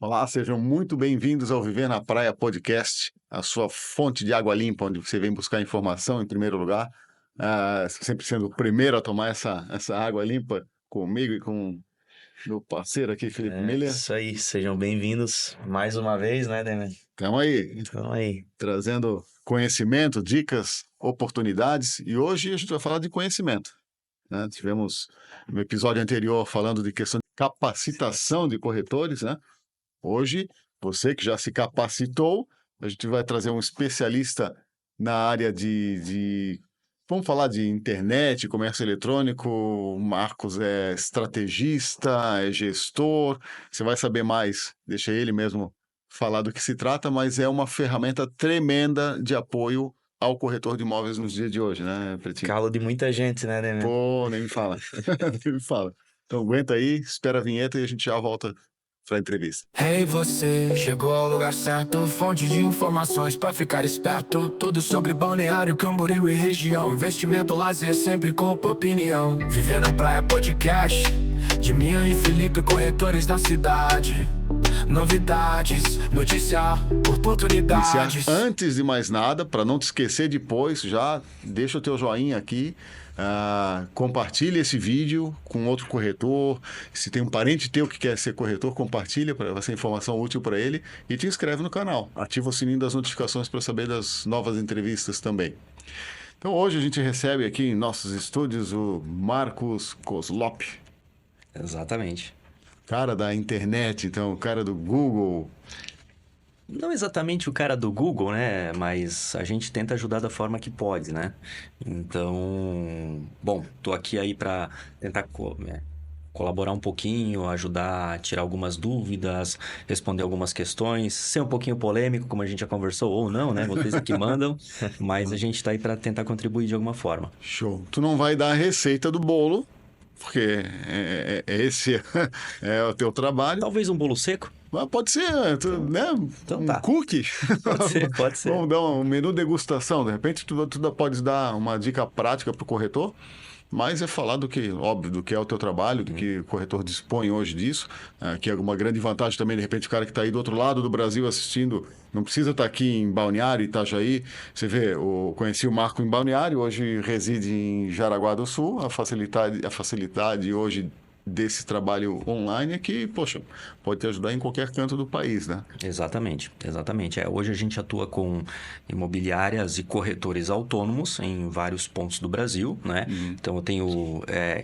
Olá, sejam muito bem-vindos ao Viver na Praia Podcast, a sua fonte de água limpa, onde você vem buscar informação em primeiro lugar. Sempre sendo o primeiro a tomar essa água limpa comigo e com meu parceiro aqui, Felipe Miller. Isso aí, sejam bem-vindos mais uma vez, né, Demian? Estamos aí, Então aí, trazendo conhecimento, dicas, oportunidades, e hoje a gente vai falar de conhecimento, né? Tivemos no episódio anterior falando de questão de capacitação de corretores, né? Hoje, você que já se capacitou, a gente vai trazer um especialista na área vamos falar de internet, comércio eletrônico. O Marcos é estrategista, é gestor. Você vai saber mais, deixa ele mesmo falar do que se trata, mas é uma ferramenta tremenda de apoio ao corretor de imóveis nos dias de hoje, né, Pretinho? calo de muita gente, né, Demian? Pô, nem me fala. Nem me fala. Então aguenta aí, espera a vinheta e a gente já volta para a entrevista. Hey, você chegou ao lugar certo. Fonte de informações pra ficar esperto. Tudo sobre Balneário, Camboriú e região. Investimento, lazer, sempre com opinião. Viver na Praia Podcast, de Minha e Felipe, corretores da cidade. Novidades, notícia, oportunidades. Antes de mais nada, para não te esquecer depois, já deixa o teu joinha aqui, compartilha esse vídeo com outro corretor. Se tem um parente teu que quer ser corretor, compartilha para essa informação útil para ele e te inscreve no canal. Ativa o sininho das notificações para saber das novas entrevistas também. Então hoje a gente recebe aqui em nossos estúdios o Marcos Koslop, Exatamente. cara da internet, então, cara do Google. Não exatamente o cara do Google, né? Mas a gente tenta ajudar da forma que pode, né? Então, bom, tô aqui aí para tentar colaborar um pouquinho, ajudar a tirar algumas dúvidas, responder algumas questões, ser um pouquinho polêmico, como a gente já conversou, ou não, né? Vocês é que mandam, mas a gente tá aí para tentar contribuir de alguma forma. Show. Tu não vai dar a receita do bolo, porque esse é o teu trabalho. Talvez um bolo seco? Mas pode ser, né? Então Um tá. cookie. Pode ser, pode ser. Vamos dar um menu degustação. De repente, tu pode dar uma dica prática para o corretor, mas é falar do que, óbvio, do que é o teu trabalho, do que o corretor dispõe hoje disso, que é uma grande vantagem também, de repente, o cara que está aí do outro lado do Brasil assistindo, não precisa estar aqui em Balneário, Itajaí. Você vê, conheci o Marco em Balneário, hoje reside em Jaraguá do Sul. A facilidade hoje desse trabalho online é que, poxa, pode te ajudar em qualquer canto do país, né? Exatamente, exatamente. Hoje a gente atua com imobiliárias e corretores autônomos em vários pontos do Brasil, né? Então eu tenho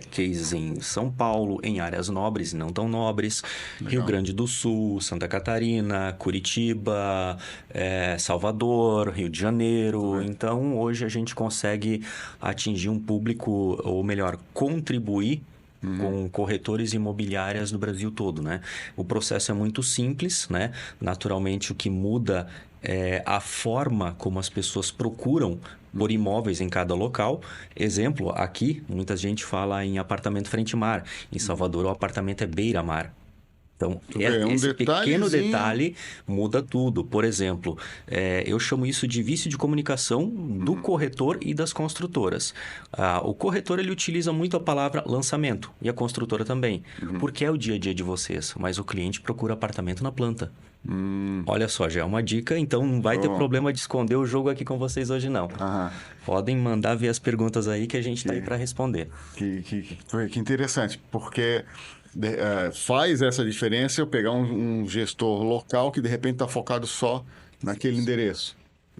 cases em São Paulo, em áreas nobres e não tão nobres, Rio Grande do Sul, Santa Catarina, Curitiba, Salvador, Rio de Janeiro. Então hoje a gente consegue atingir um público, ou melhor, contribuir com corretores imobiliárias no Brasil todo, né? O processo é muito simples, né? Naturalmente, o que muda é a forma como as pessoas procuram por imóveis em cada local. Exemplo, aqui, muita gente fala em apartamento frente-mar. Em Salvador, o apartamento é beira-mar. Então, esse pequeno detalhe muda tudo. Por exemplo, eu chamo isso de vício de comunicação do corretor e das construtoras. O corretor ele utiliza muito a palavra lançamento e a construtora também, porque é o dia a dia de vocês, mas o cliente procura apartamento na planta. Olha só, já é uma dica, então não vai ter problema de esconder o jogo aqui com vocês hoje, não. Podem mandar ver as perguntas aí que a gente está aí para responder. Que interessante, porque faz essa diferença eu pegar um gestor local que de repente está focado só naquele endereço.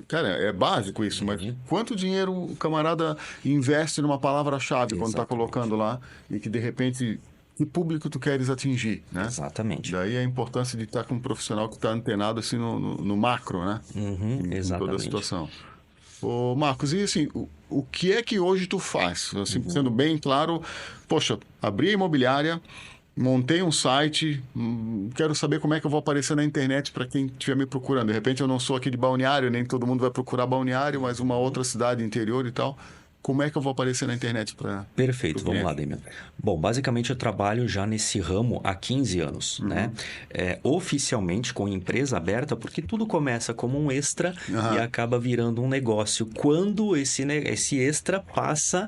Cara, é básico isso, mas quanto dinheiro o camarada investe numa palavra-chave quando está colocando lá e que de repente que público tu queres atingir, né? Exatamente. Daí a importância de estar com um profissional que está antenado assim no macro, né? Em toda a situação. Ô, Marcos, e assim, o que é que hoje tu faz? Assim, sendo bem claro, poxa, abri a imobiliária, montei um site, quero saber como é que eu vou aparecer na internet para quem estiver me procurando. De repente eu não sou aqui de Balneário, nem todo mundo vai procurar Balneário, mas uma outra cidade interior e tal. como é que eu vou aparecer na internet para... Perfeito, vamos lá, Damian. Bom, basicamente eu trabalho já nesse ramo há 15 anos, né? Oficialmente com empresa aberta, porque tudo começa como um extra e acaba virando um negócio. Quando esse extra passa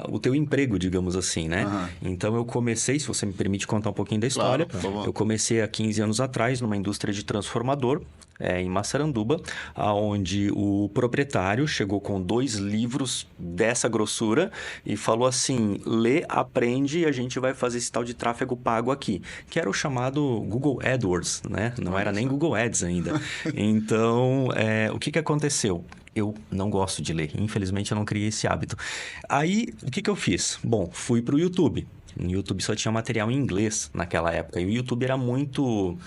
o teu emprego, digamos assim, né? Então eu comecei, se você me permite contar um pouquinho da história, Claro, por favor. eu comecei há 15 anos atrás numa indústria de transformador, em Massaranduba, onde o proprietário chegou com 2 livros dessa grossura e falou assim: lê, aprende e a gente vai fazer esse tal de tráfego pago aqui, que era o chamado Google AdWords, né? Não era nem Google Ads ainda. Então, o que aconteceu? Eu não gosto de ler, infelizmente eu não criei esse hábito. Aí, o que eu fiz? Bom, fui para o YouTube. No YouTube só tinha material em inglês naquela época e o YouTube era muito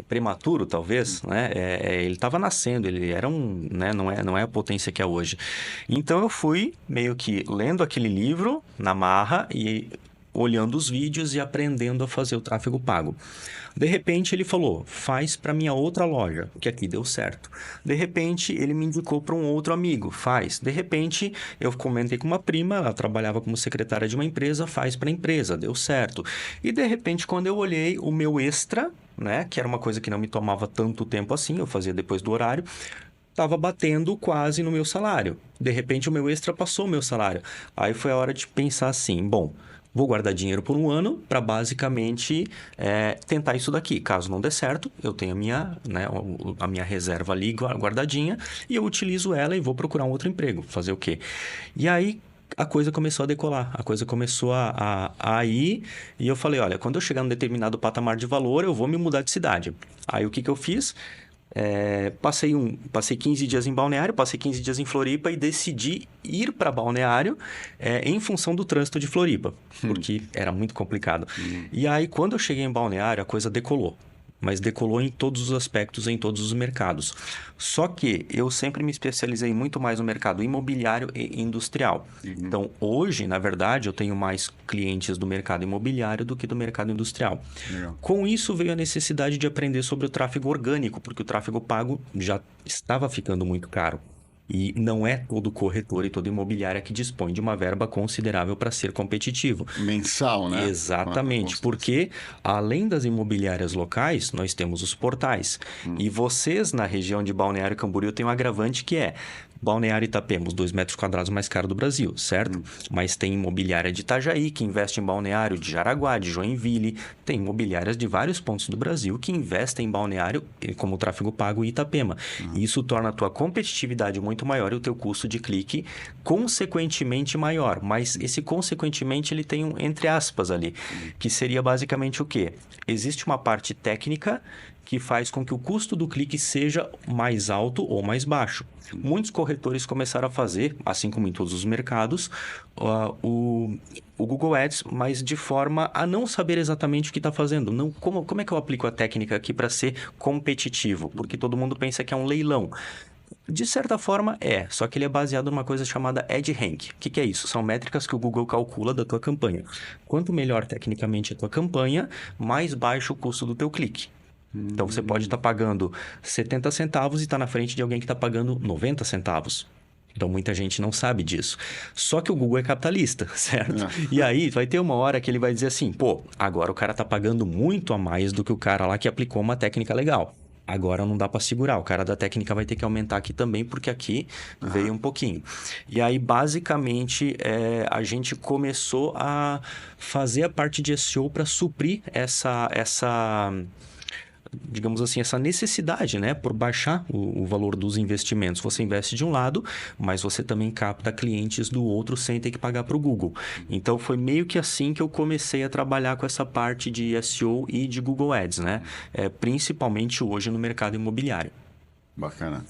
prematuro, talvez, né? Ele estava nascendo, ele era né? Não é a potência que é hoje. Então eu fui meio que lendo aquele livro na marra e olhando os vídeos e aprendendo a fazer o tráfego pago. De repente ele falou: faz para minha outra loja, que aqui deu certo. De repente ele me indicou para um outro amigo: faz. De repente eu comentei com uma prima, ela trabalhava como secretária de uma empresa: faz para a empresa, deu certo. E de repente quando eu olhei o meu extra, né, que era uma coisa que não me tomava tanto tempo assim, eu fazia depois do horário, estava batendo quase no meu salário. De repente o meu extra passou o meu salário. Aí foi a hora de pensar assim: bom, vou guardar dinheiro por um ano para basicamente tentar isso daqui. Caso não dê certo, eu tenho a minha reserva ali guardadinha e eu utilizo ela e vou procurar um outro emprego. Fazer o quê? E aí a coisa começou a decolar, a coisa começou a ir e eu falei: olha, quando eu chegar num determinado patamar de valor, eu vou me mudar de cidade. Aí o que eu fiz? Passei 15 dias em Balneário, passei 15 dias em Floripa e decidi ir para Balneário em função do trânsito de Floripa, porque era muito complicado. E aí, quando eu cheguei em Balneário, a coisa decolou. Mas decolou em todos os aspectos, em todos os mercados. Só que eu sempre me especializei muito mais no mercado imobiliário e industrial. Então, hoje, na verdade, eu tenho mais clientes do mercado imobiliário do que do mercado industrial. Legal. Com isso, veio a necessidade de aprender sobre o tráfego orgânico, porque o tráfego pago já estava ficando muito caro. E não é todo corretor e toda imobiliária que dispõe de uma verba considerável para ser competitivo. Mensal, né? Exatamente, porque além das imobiliárias locais, nós temos os portais. E vocês, na região de Balneário Camboriú, têm um agravante que é: Balneário Itapema, os 2 metros quadrados mais caros do Brasil, certo? Mas tem imobiliária de Itajaí, que investe em Balneário, de Jaraguá, de Joinville. Tem imobiliárias de vários pontos do Brasil que investem em Balneário, como tráfego pago, e Itapema. E isso torna a tua competitividade muito maior e o teu custo de clique consequentemente maior. Mas esse consequentemente ele tem um entre aspas ali, que seria basicamente o quê? Existe uma parte técnica que faz com que o custo do clique seja mais alto ou mais baixo. Muitos corretores começaram a fazer, assim como em todos os mercados, o Google Ads, mas de forma a não saber exatamente o que está fazendo. Não, como é que eu aplico a técnica aqui para ser competitivo? Porque todo mundo pensa que é um leilão. De certa forma só que ele é baseado numa coisa chamada EdRank. O que é isso? São métricas que o Google calcula da tua campanha. Quanto melhor tecnicamente a tua campanha, mais baixo o custo do teu clique. Então, você pode estar pagando 70 centavos e estar na frente de alguém que está pagando 90 centavos. Então, muita gente não sabe disso. Só que o Google é capitalista, certo? E aí, vai ter uma hora que ele vai dizer assim: pô, agora o cara está pagando muito a mais do que o cara lá que aplicou uma técnica legal. Agora não dá para segurar. O cara da técnica vai ter que aumentar aqui também, porque aqui veio um pouquinho. E aí, basicamente, a gente começou a fazer a parte de SEO para suprir digamos assim, essa necessidade, né? Por baixar o valor dos investimentos. Você investe de um lado, mas você também capta clientes do outro sem ter que pagar para o Google. Então, foi meio que assim que eu comecei a trabalhar com essa parte de SEO e de Google Ads, né? Principalmente hoje no mercado imobiliário. Bacana.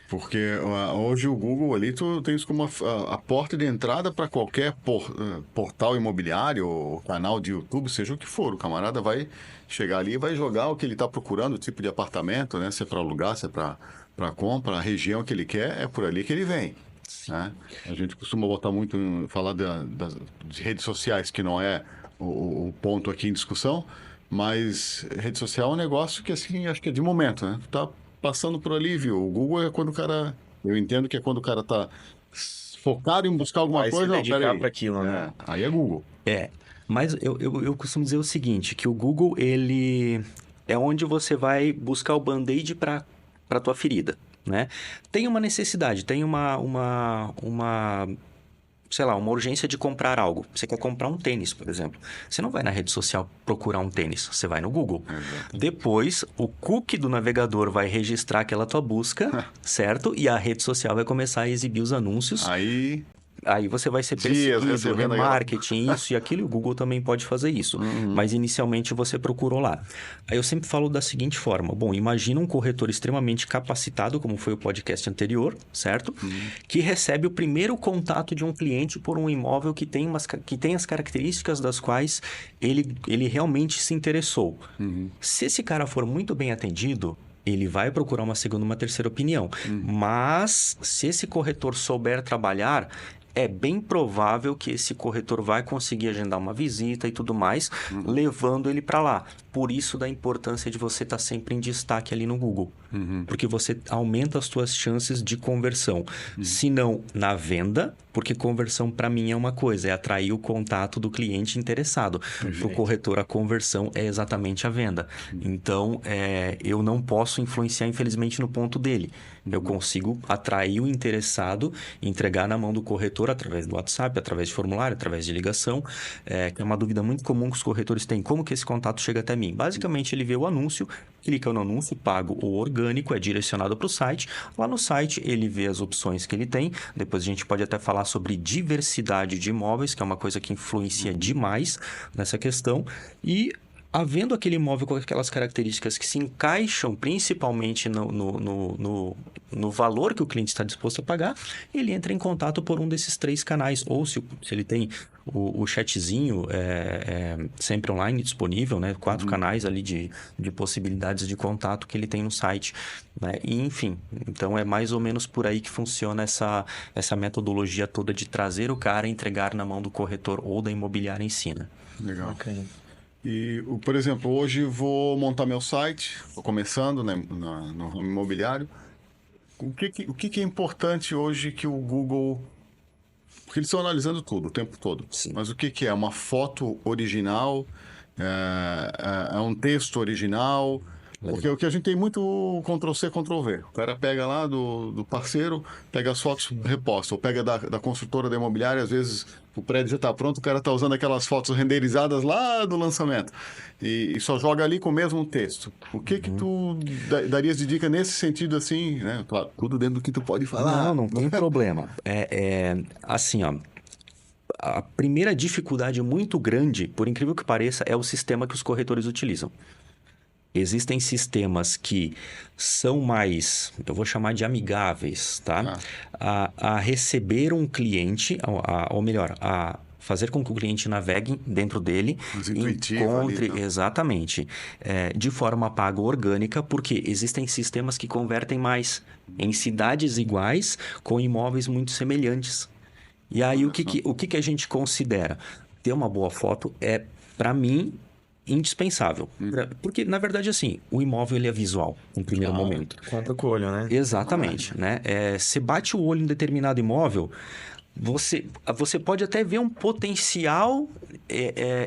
Porque hoje o Google ali, tu tens como a porta de entrada para qualquer portal imobiliário ou canal de YouTube, seja o que for. O camarada vai chegar ali e vai jogar o que ele está procurando, o tipo de apartamento, né? Se é para alugar, se é para compra, a região que ele quer, é por ali que ele vem. Né? A gente costuma botar muito, falar de redes sociais, que não é o ponto aqui em discussão, mas rede social é um negócio que, assim, acho que é de momento, né? Tá passando por ali, viu? O Google é quando o cara... Eu entendo que é quando o cara tá focado em buscar alguma Vai se coisa, não, dedicar peraí. pra aquilo, né? Aí é Google. Mas eu costumo dizer o seguinte, que o Google, ele é onde você vai buscar o band-aid para tua ferida, né? Tem uma necessidade, tem sei lá, uma urgência de comprar algo. Você quer comprar um tênis, por exemplo. Você não vai na rede social procurar um tênis, você vai no Google. Depois, o cookie do navegador vai registrar aquela tua busca, certo? E a rede social vai começar a exibir os anúncios. Aí você vai ser perseguido, recebendo remarketing, isso e aquilo, e o Google também pode fazer isso. Mas inicialmente você procurou lá. Aí eu sempre falo da seguinte forma. Bom, imagina um corretor extremamente capacitado, como foi o podcast anterior, certo? Que recebe o primeiro contato de um cliente por um imóvel que tem as características das quais ele realmente se interessou. Se esse cara for muito bem atendido, ele vai procurar uma segunda, uma terceira opinião. Mas, se esse corretor souber trabalhar, é bem provável que esse corretor vai conseguir agendar uma visita e tudo mais, levando ele para lá. Por isso da importância de você estar sempre em destaque ali no Google. Porque você aumenta as suas chances de conversão. Se não, na venda, porque conversão para mim é uma coisa, é atrair o contato do cliente interessado. Para o corretor, a conversão é exatamente a venda. Então, eu não posso influenciar, infelizmente, no ponto dele. Eu consigo atrair o interessado, entregar na mão do corretor através do WhatsApp, através de formulário, através de ligação, que é uma dúvida muito comum que os corretores têm. Como que esse contato chega até mim? Basicamente, ele vê o anúncio, clica no anúncio, pago ou orgânico, é direcionado para o site. Lá no site, ele vê as opções que ele tem. Depois a gente pode até falar sobre diversidade de imóveis, que é uma coisa que influencia demais nessa questão. E havendo aquele imóvel com aquelas características que se encaixam principalmente no valor que o cliente está disposto a pagar, ele entra em contato por um desses 3 canais. Ou se ele tem o chatzinho sempre online disponível, né? 4 canais ali de possibilidades de contato que ele tem no site, né? E, enfim, então é mais ou menos por aí que funciona essa metodologia toda de trazer o cara e entregar na mão do corretor ou da imobiliária em si, né? Legal. E, por exemplo, hoje vou montar meu site, estou começando, né, no imobiliário. O que é importante hoje que o Google... Porque eles estão analisando tudo, o tempo todo. Sim. Mas o que é? Uma foto original? É um texto original? Porque o que a gente tem muito Ctrl-C, Ctrl-V. O cara pega lá do parceiro, pega as fotos, reposta. Ou pega da construtora da imobiliária, às vezes o prédio já está pronto, o cara está usando aquelas fotos renderizadas lá do lançamento. E só joga ali com o mesmo texto. O que tu darias de dica nesse sentido assim, né? Claro, tudo dentro do que tu pode falar. Não tem problema. Assim, ó. A primeira dificuldade muito grande, por incrível que pareça, é o sistema que os corretores utilizam. Existem sistemas que são mais, eu vou chamar de amigáveis, tá? A receber um cliente, ou melhor, a fazer com que o cliente navegue dentro dele, encontre ali, exatamente, de forma paga ou orgânica, porque existem sistemas que convertem mais em cidades iguais com imóveis muito semelhantes. E aí o que a gente considera? Ter uma boa foto é, para mim, indispensável. Porque, na verdade, assim, o imóvel ele é visual, em primeiro momento. Conta com o olho, né? Exatamente, né? Você bate o olho em determinado imóvel, você pode até ver um potencial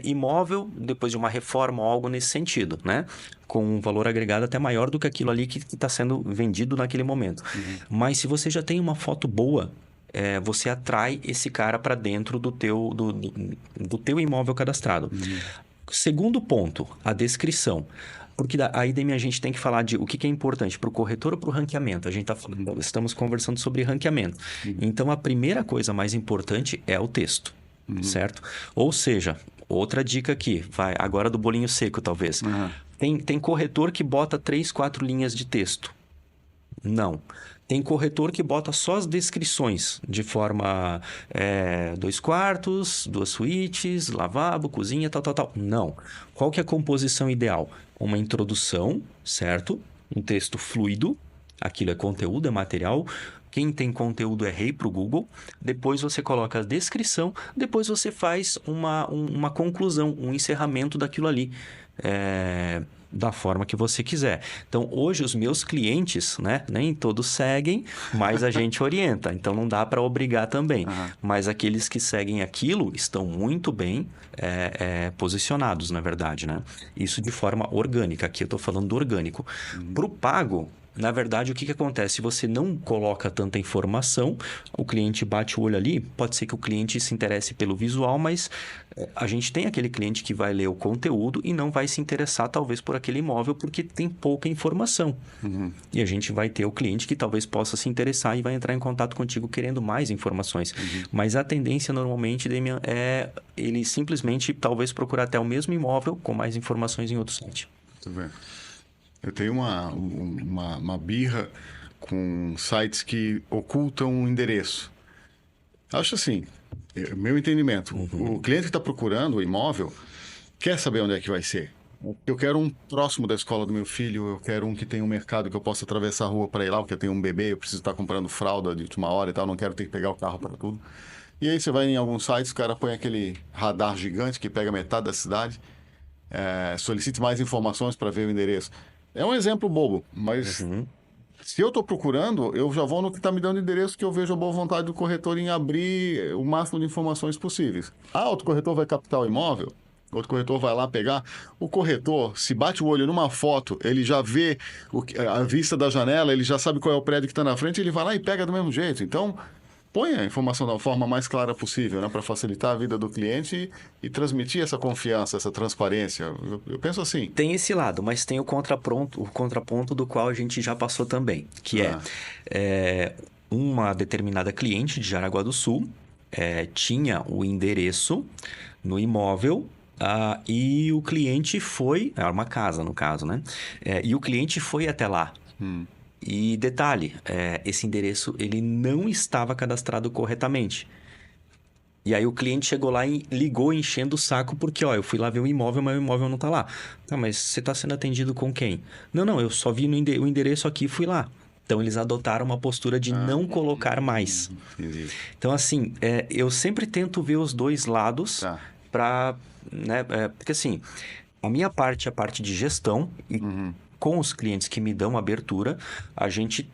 imóvel depois de uma reforma ou algo nesse sentido, né? Com um valor agregado até maior do que aquilo ali que está sendo vendido naquele momento. Mas se você já tem uma foto boa, você atrai esse cara para dentro do teu imóvel cadastrado. Segundo ponto, a descrição. Porque aí, Demi, a gente tem que falar de o que é importante para o corretor ou para o ranqueamento. Estamos conversando sobre ranqueamento. Então, a primeira coisa mais importante é o texto, certo? Ou seja, outra dica aqui, vai agora do bolinho seco, talvez. Tem corretor que bota 3, 4 linhas de texto. Não. Tem corretor que bota só as descrições de forma 2 quartos, 2 suítes, lavabo, cozinha, tal. Não. Qual que é a composição ideal? Uma introdução, certo? Um texto fluido. Aquilo é conteúdo, é material. Quem tem conteúdo é rei para o Google. Depois você coloca a descrição. Depois você faz uma conclusão, um encerramento daquilo ali. da forma que você quiser. Então, hoje, os meus clientes, né? Nem todos seguem, mas a gente orienta. Então, não dá para obrigar também. Mas aqueles que seguem aquilo estão muito bem posicionados, na verdade, né? Isso de forma orgânica. Aqui eu estou falando do orgânico. Para o pago, na verdade, o que acontece? Se você não coloca tanta informação, o cliente bate o olho ali, pode ser que o cliente se interesse pelo visual, mas a gente tem aquele cliente que vai ler o conteúdo e não vai se interessar, talvez, por aquele imóvel, porque tem pouca informação. E a gente vai ter o cliente que talvez possa se interessar e vai entrar em contato contigo querendo mais informações. Mas a tendência, normalmente, Demian, é ele simplesmente, talvez, procurar até o mesmo imóvel com mais informações em outro site. Muito bem. Eu tenho uma birra com sites que ocultam um endereço. Acho assim, meu entendimento, o cliente que está procurando o imóvel quer saber onde é que vai ser. Eu quero um próximo da escola do meu filho, eu quero um que tenha um mercado que eu possa atravessar a rua para ir lá, porque eu tenho um bebê, eu preciso estar comprando fralda de última hora e tal, não quero ter que pegar o carro para tudo. E aí você vai em alguns sites, o cara põe aquele radar gigante que pega metade da cidade, solicite mais informações para ver o endereço. É um exemplo bobo, mas se eu estou procurando, eu já vou no que está me dando endereço, que eu vejo a boa vontade do corretor em abrir o máximo de informações possíveis. Outro corretor vai captar o imóvel, outro corretor vai lá pegar. O corretor, se bate o olho numa foto, ele já vê a vista da janela, ele já sabe qual é o prédio que está na frente, ele vai lá e pega do mesmo jeito. Então, põe a informação da forma mais clara possível, né, para facilitar a vida do cliente e transmitir essa confiança, essa transparência. Eu penso assim. Tem esse lado, mas tem o contraponto do qual a gente já passou também, que é uma determinada cliente de Jaraguá do Sul tinha o endereço no imóvel. E o cliente foi... Era uma casa, no caso, né? E o cliente foi até lá. E detalhe, esse endereço ele não estava cadastrado corretamente. E aí o cliente chegou lá e ligou enchendo o saco porque, eu fui lá ver o imóvel, mas o imóvel não está lá. Tá, mas você está sendo atendido com quem? Não, eu só vi o endereço aqui e fui lá. Então, eles adotaram uma postura de não colocar mais. Entendi. Então, assim, eu sempre tento ver os dois lados para... né, porque, assim, a minha parte é a parte de gestão e com os clientes que me dão abertura, a gente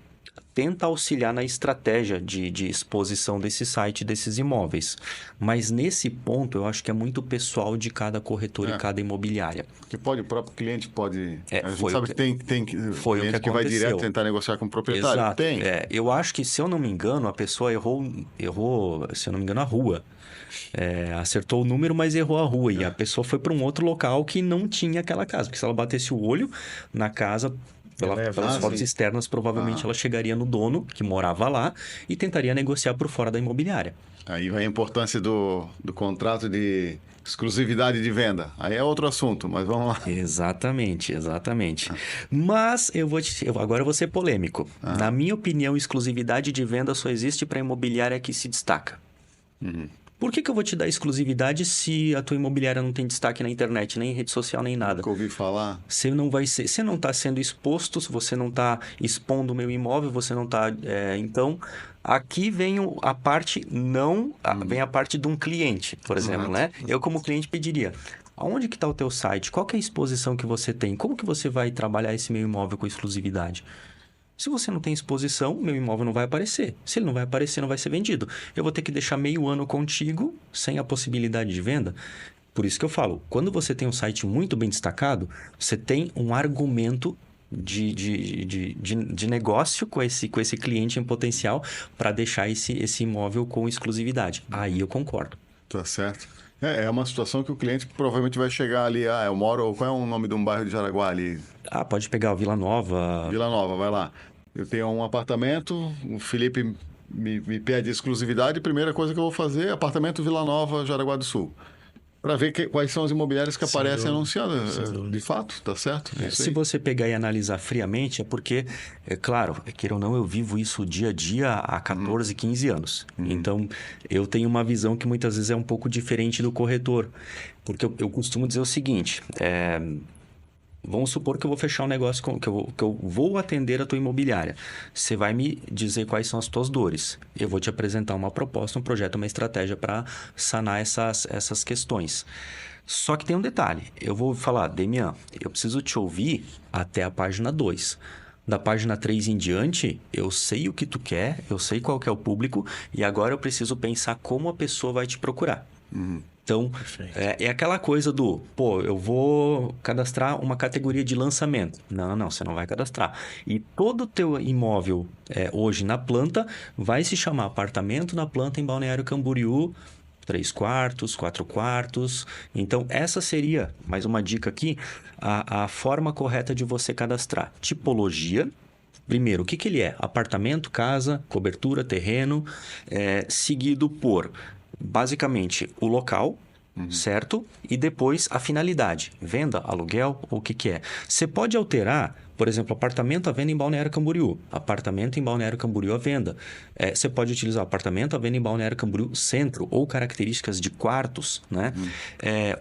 tenta auxiliar na estratégia de exposição desse site, desses imóveis. Mas nesse ponto, eu acho que é muito pessoal de cada corretor e cada imobiliária. Porque o próprio cliente pode... a gente foi sabe que tem foi cliente o que vai direto tentar negociar com o proprietário. Exato. Tem. Eu acho que, se eu não me engano, a pessoa errou, se eu não me engano, a rua. Acertou o número, mas errou a rua. E a pessoa foi para um outro local que não tinha aquela casa. Porque se ela batesse o olho na casa, pelas fotos externas, provavelmente ela chegaria no dono, que morava lá, e tentaria negociar por fora da imobiliária. Aí vai a importância do contrato de exclusividade de venda. Aí é outro assunto, mas vamos lá. Exatamente. Mas agora eu vou ser polêmico. Na minha opinião, exclusividade de venda só existe para imobiliária que se destaca. Por que eu vou te dar exclusividade se a tua imobiliária não tem destaque na internet, nem em rede social, nem nada? Nunca ouvi falar. Você não está sendo exposto, se você não está expondo o meu imóvel, você não está... então, aqui vem a parte vem a parte de um cliente, por exemplo, né? Eu, como cliente, pediria... Aonde que está o teu site? Qual que é a exposição que você tem? Como que você vai trabalhar esse meu imóvel com exclusividade? Se você não tem exposição, meu imóvel não vai aparecer. Se ele não vai aparecer, não vai ser vendido. Eu vou ter que deixar meio ano contigo, sem a possibilidade de venda. Por isso que eu falo, quando você tem um site muito bem destacado, você tem um argumento de negócio com esse cliente em potencial para deixar esse imóvel com exclusividade. Aí eu concordo. Tá certo. É uma situação que o cliente provavelmente vai chegar ali, eu moro... Qual é o nome de um bairro de Jaraguá ali? Pode pegar o Vila Nova. Vila Nova, vai lá. Eu tenho um apartamento, o Felipe me pede exclusividade, primeira coisa que eu vou fazer é apartamento Vila Nova, Jaraguá do Sul. Para ver quais são as imobiliárias que aparecem anunciadas. De fato, tá certo? Se você pegar e analisar friamente, é porque, claro, queira ou não, eu vivo isso dia a dia há 14, 15 anos. Então, eu tenho uma visão que muitas vezes é um pouco diferente do corretor. Porque eu costumo dizer o seguinte... Vamos supor que eu vou fechar um negócio, que eu vou atender a tua imobiliária. Você vai me dizer quais são as tuas dores. Eu vou te apresentar uma proposta, um projeto, uma estratégia para sanar essas questões. Só que tem um detalhe. Eu vou falar, Demian, eu preciso te ouvir até a página 2. Da página 3 em diante, eu sei o que tu quer, eu sei qual que é o público, e agora eu preciso pensar como a pessoa vai te procurar. Então, é aquela coisa do, eu vou cadastrar uma categoria de lançamento. Não, você não vai cadastrar. E todo o teu imóvel hoje na planta vai se chamar apartamento na planta em Balneário Camboriú, 3 quartos, 4 quartos. Então, essa seria, mais uma dica aqui, a forma correta de você cadastrar. Tipologia. Primeiro, o que ele é? Apartamento, casa, cobertura, terreno, seguido por, basicamente, o local, certo? E depois a finalidade. Venda, aluguel, ou o que é. Você pode alterar, por exemplo, apartamento à venda em Balneário Camboriú. Apartamento em Balneário Camboriú à venda. Você pode utilizar apartamento à venda em Balneário Camboriú centro ou características de quartos, né?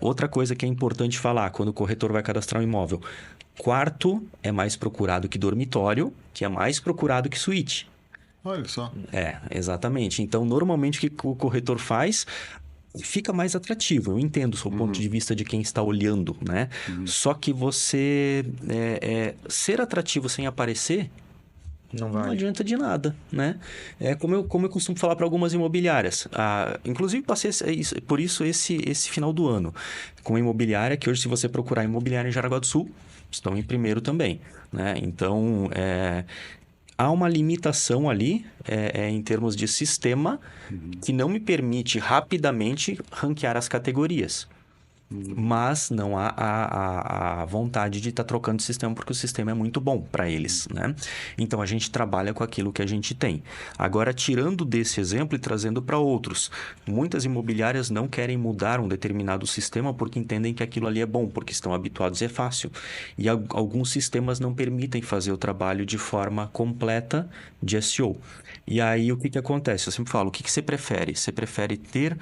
Outra coisa que é importante falar quando o corretor vai cadastrar um imóvel. Quarto é mais procurado que dormitório, que é mais procurado que suíte. Olha só. Exatamente. Então, normalmente, o que o corretor faz... fica mais atrativo. Eu entendo o seu ponto de vista de quem está olhando, né? Só que você ser atrativo sem aparecer não adianta de nada, né? Como eu costumo falar para algumas imobiliárias. Inclusive, passei por isso esse final do ano. Com uma imobiliária que hoje, se você procurar imobiliária em Jaraguá do Sul, estão em primeiro também, né? Então, há uma limitação ali em termos de sistema que não me permite rapidamente ranquear as categorias. Mas não há a vontade de estar trocando de sistema porque o sistema é muito bom para eles, né? Então, a gente trabalha com aquilo que a gente tem. Agora, tirando desse exemplo e trazendo para outros, muitas imobiliárias não querem mudar um determinado sistema porque entendem que aquilo ali é bom, porque estão habituados e é fácil. E alguns sistemas não permitem fazer o trabalho de forma completa de SEO. E aí, o que acontece? Eu sempre falo, o que você prefere? Você prefere ter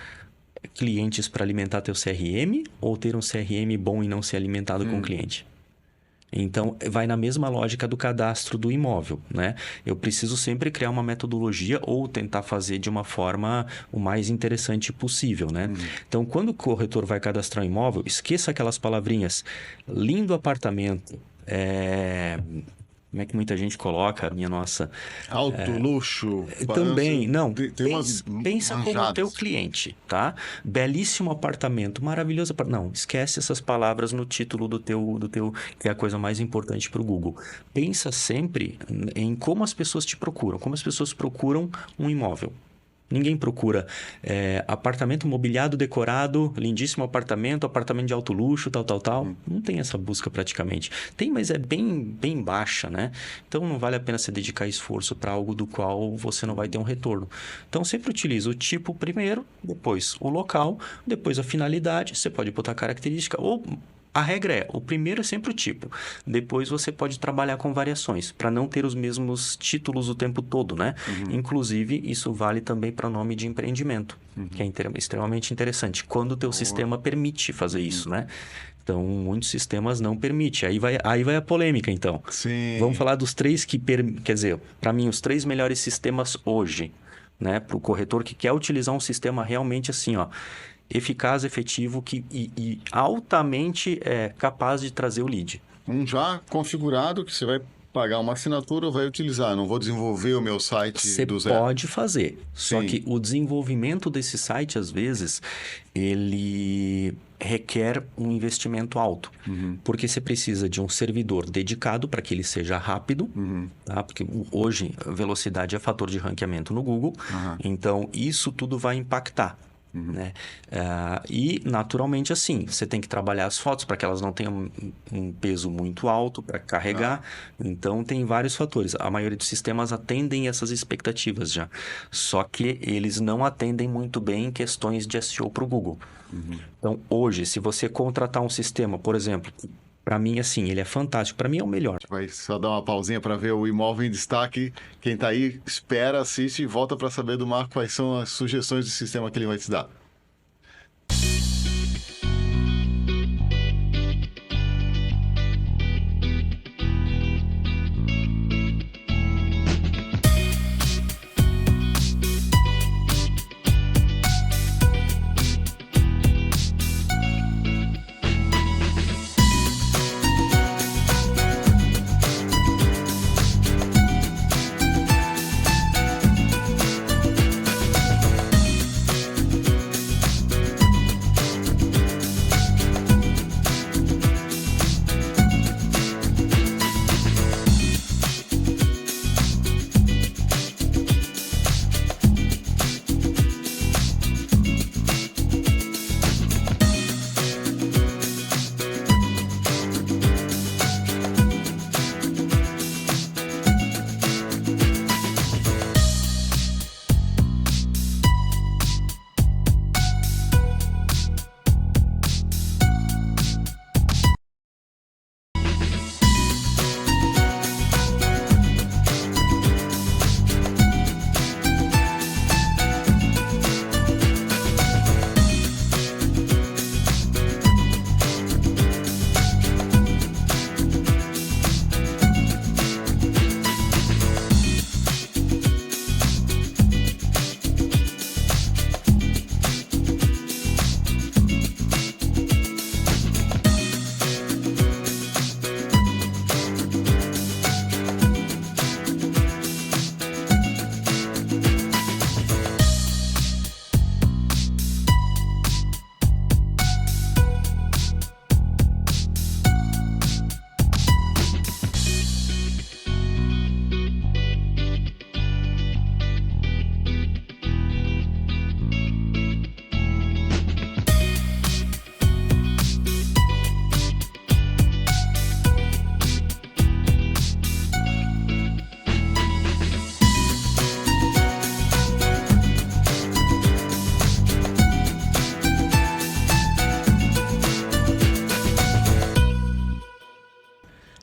clientes para alimentar teu CRM ou ter um CRM bom e não ser alimentado com o cliente? Então, vai na mesma lógica do cadastro do imóvel, né? Eu preciso sempre criar uma metodologia ou tentar fazer de uma forma o mais interessante possível, né? Então, quando o corretor vai cadastrar um imóvel, esqueça aquelas palavrinhas. Lindo apartamento, como é que muita gente coloca, minha nossa... Alto, luxo... Também, não. Tem umas pensa como manjadas. o teu cliente, tá? Belíssimo apartamento, maravilhoso apartamento. Não, esquece essas palavras no título do teu que é a coisa mais importante para o Google. Pensa sempre em como as pessoas te procuram, como as pessoas procuram um imóvel. Ninguém procura apartamento mobiliado, decorado, lindíssimo apartamento de alto luxo, tal. Não tem essa busca praticamente. Tem, mas é bem baixa, né? Então, não vale a pena você dedicar esforço para algo do qual você não vai ter um retorno. Então, sempre utiliza o tipo primeiro, depois o local, depois a finalidade. Você pode botar característica ou... A regra é, o primeiro é sempre o tipo. Depois você pode trabalhar com variações, para não ter os mesmos títulos o tempo todo, né? Inclusive, isso vale também para nome de empreendimento, que é extremamente interessante. Quando o teu sistema permite fazer isso, né? Então, muitos sistemas não permitem. Aí vai a polêmica, então. Sim. Vamos falar dos 3 quer dizer, para mim, os 3 melhores sistemas hoje, né? Para o corretor que quer utilizar um sistema realmente assim, ó, eficaz, efetivo e altamente capaz de trazer o lead. Um já configurado que você vai pagar uma assinatura ou vai utilizar. Não vou desenvolver o meu site do zero. Você pode fazer. Só Sim. que o desenvolvimento desse site, às vezes, ele requer um investimento alto. Porque você precisa de um servidor dedicado para que ele seja rápido. Tá? Porque hoje, a velocidade é fator de ranqueamento no Google. Então, isso tudo vai impactar. Né? E naturalmente assim, você tem que trabalhar as fotos para que elas não tenham um peso muito alto para carregar. Então tem vários fatores. A maioria dos sistemas atendem essas expectativas já, só que eles não atendem muito bem em questões de SEO para o Google. Então hoje, se você contratar um sistema, por exemplo, para mim, assim, ele é fantástico. Para mim é o melhor. Vai só dar uma pausinha para ver o imóvel em destaque. Quem está aí, espera, assiste e volta para saber do Marco quais são as sugestões de sistema que ele vai te dar.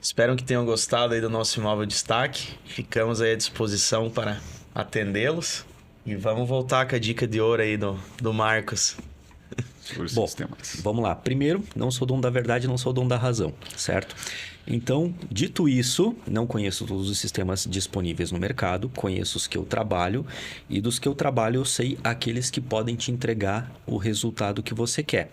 Espero que tenham gostado aí do nosso Imóvel Destaque. Ficamos aí à disposição para atendê-los. E vamos voltar com a dica de ouro aí do Marcos. Os Bom, sistemas. vamos lá. Primeiro, não sou dono da verdade, não sou dono da razão, certo? Então, dito isso, não conheço todos os sistemas disponíveis no mercado, conheço os que eu trabalho e dos que eu trabalho eu sei aqueles que podem te entregar o resultado que você quer.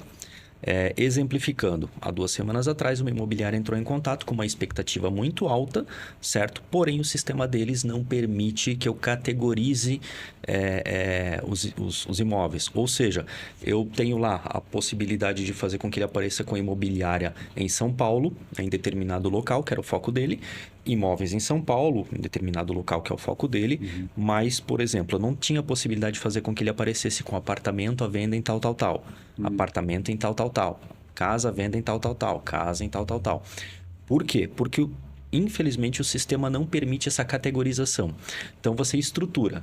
Exemplificando, há 2 semanas atrás uma imobiliária entrou em contato com uma expectativa muito alta, certo? Porém, o sistema deles não permite que eu categorize os imóveis. Ou seja, eu tenho lá a possibilidade de fazer com que ele apareça com imobiliária em São Paulo, em determinado local, que era o foco dele, imóveis em São Paulo, em determinado local, que é o foco dele, mas, por exemplo, eu não tinha possibilidade de fazer com que ele aparecesse com apartamento à venda em tal, apartamento em tal, casa à venda em tal, casa em tal. Por quê? Porque, infelizmente, o sistema não permite essa categorização. Então, você estrutura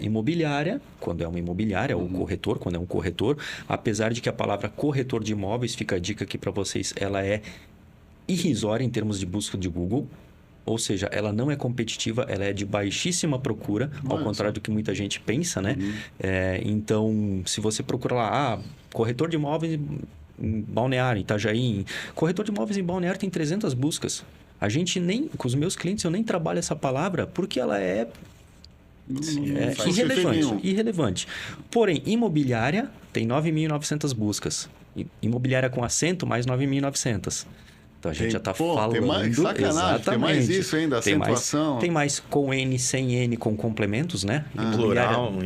imobiliária, quando é uma imobiliária, ou corretor, quando é um corretor, apesar de que a palavra corretor de imóveis, fica a dica aqui para vocês, ela é irrisória em termos de busca de Google. Ou seja, ela não é competitiva, ela é de baixíssima procura, ao contrário do que muita gente pensa, né? Então, se você procura lá, corretor de imóveis em Balneário, Itajaí, corretor de imóveis em Balneário tem 300 buscas. A gente nem, com os meus clientes, eu nem trabalho essa palavra porque ela é irrelevante. Porém, imobiliária tem 9.900 buscas. Imobiliária com assento, mais 9.900. Então, a gente já está falando... Tem mais, sacanagem, exatamente. Tem mais isso ainda, acentuação. Tem mais com N, sem N, com complementos, né?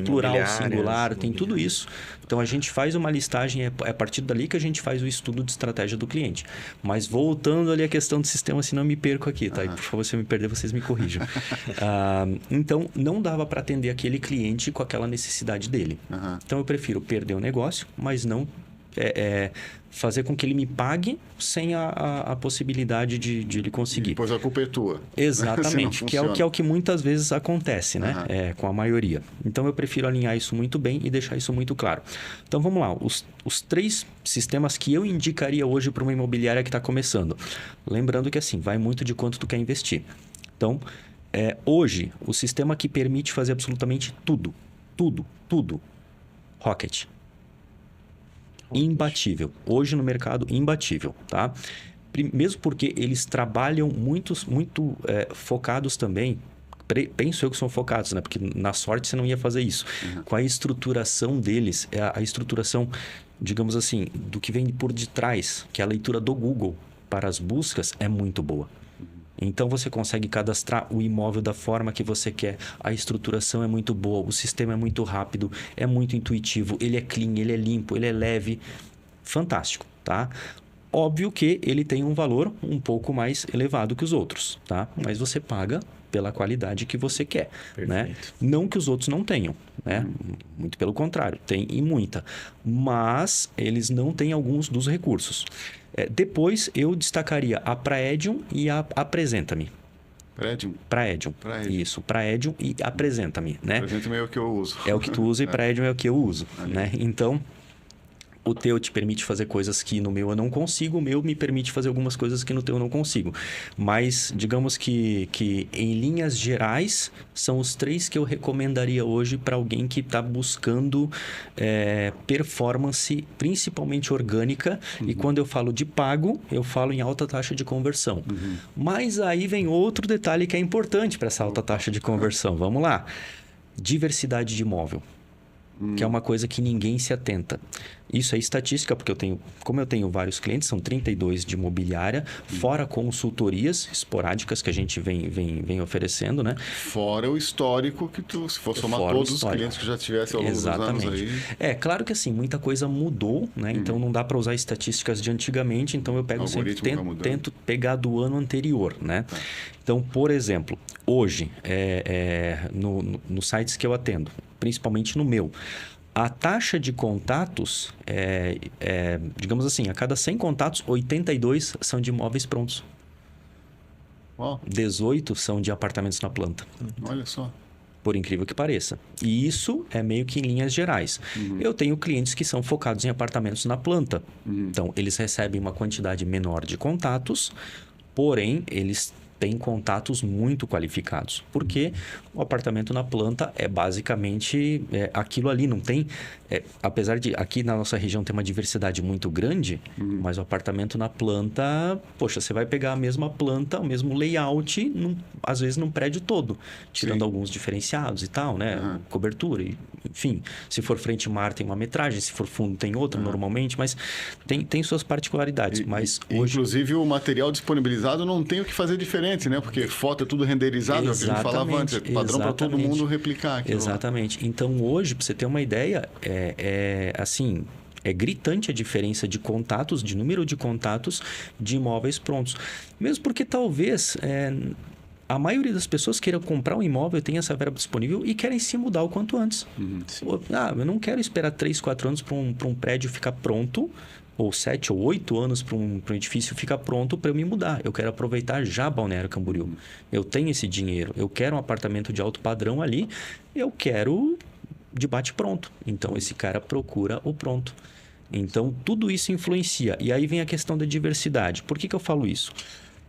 Plural, singular, tem tudo isso. Então, a gente faz uma listagem, é a partir dali que a gente faz o estudo de estratégia do cliente. Mas voltando ali à questão do sistema, se não me perco aqui, tá? E, por favor, se eu me perder, vocês me corrijam. Então, não dava para atender aquele cliente com aquela necessidade dele. Então, eu prefiro perder o negócio, mas não... fazer com que ele me pague sem a possibilidade de ele conseguir. Depois a culpa é tua. Exatamente, que é o que muitas vezes acontece, né? Com a maioria. Então, eu prefiro alinhar isso muito bem e deixar isso muito claro. Então, vamos lá. Os 3 sistemas que eu indicaria hoje para uma imobiliária que está começando. Lembrando que, assim, vai muito de quanto tu quer investir. Então, hoje, o sistema que permite fazer absolutamente tudo. Rocket. Imbatível. Hoje no mercado, imbatível, tá? Mesmo porque eles trabalham muito focados também. Penso eu que são focados, né? Porque na sorte você não ia fazer isso. Com a estruturação deles, a estruturação, digamos assim, do que vem por detrás, que é a leitura do Google para as buscas, é muito boa. Então, você consegue cadastrar o imóvel da forma que você quer. A estruturação é muito boa, o sistema é muito rápido, é muito intuitivo, ele é clean, ele é limpo, ele é leve. Fantástico, tá? Óbvio que ele tem um valor um pouco mais elevado que os outros, tá? Mas você paga pela qualidade que você quer, né? Não que os outros não tenham, né? Muito pelo contrário, tem e muita. Mas eles não têm alguns dos recursos. Depois, eu destacaria a Praedium e a Apresenta-me. Praedium. Isso, Praedium e Apresenta-me, né? Apresenta-me é o que eu uso. É o que tu usa e Praedium é o que eu uso, né? Então, o teu te permite fazer coisas que no meu eu não consigo, o meu me permite fazer algumas coisas que no teu eu não consigo. Mas, digamos que em linhas gerais, são os 3 que eu recomendaria hoje para alguém que está buscando performance, principalmente orgânica. E quando eu falo de pago, eu falo em alta taxa de conversão. Mas aí vem outro detalhe que é importante para essa alta taxa de conversão. Vamos lá. Diversidade de imóvel. Que é uma coisa que ninguém se atenta. Isso é estatística, porque como eu tenho vários clientes, são 32 de imobiliária, fora consultorias esporádicas que a gente vem oferecendo, né? Fora o histórico que se for somar todos os clientes que já tivesse ao longo dos anos aí. Claro que assim, muita coisa mudou, né? Então não dá para usar estatísticas de antigamente, então eu pego sempre, tento pegar do ano anterior, né? Então, por exemplo, hoje, nos sites que eu atendo, principalmente no meu, a taxa de contatos, digamos assim, a cada 100 contatos, 82 são de imóveis prontos. Uau. 18 são de apartamentos na planta. Olha só. Por incrível que pareça. E isso é meio que em linhas gerais. Eu tenho clientes que são focados em apartamentos na planta. Então, eles recebem uma quantidade menor de contatos, Porém, eles têm contatos muito qualificados. Porque o apartamento na planta é basicamente aquilo ali. Não tem... apesar de aqui na nossa região ter uma diversidade muito grande, mas o apartamento na planta... Poxa, você vai pegar a mesma planta, o mesmo layout, às vezes num prédio todo. Tirando alguns diferenciados e tal, né? Cobertura, enfim. Se for frente mar, tem uma metragem. Se for fundo, tem outra normalmente. Mas tem suas particularidades. Mas hoje... Inclusive, o material disponibilizado não tem o que fazer diferente, né? Porque foto é tudo renderizado, é o que a gente falava antes. É padrão para todo mundo replicar aquilo. Exatamente. Então, hoje, para você ter uma ideia, assim... É gritante a diferença de contatos, de número de contatos de imóveis prontos. Mesmo porque talvez a maioria das pessoas queira comprar um imóvel, tenha essa verba disponível e querem se mudar o quanto antes. Eu não quero esperar 3, 4 anos para um prédio ficar pronto, ou 7 ou 8 anos para um edifício ficar pronto para eu me mudar. Eu quero aproveitar já Balneário Camboriú. Eu tenho esse dinheiro, eu quero um apartamento de alto padrão ali, eu quero de bate-pronto. Então, esse cara procura o pronto. Então, tudo isso influencia. E aí vem a questão da diversidade. Por que eu falo isso?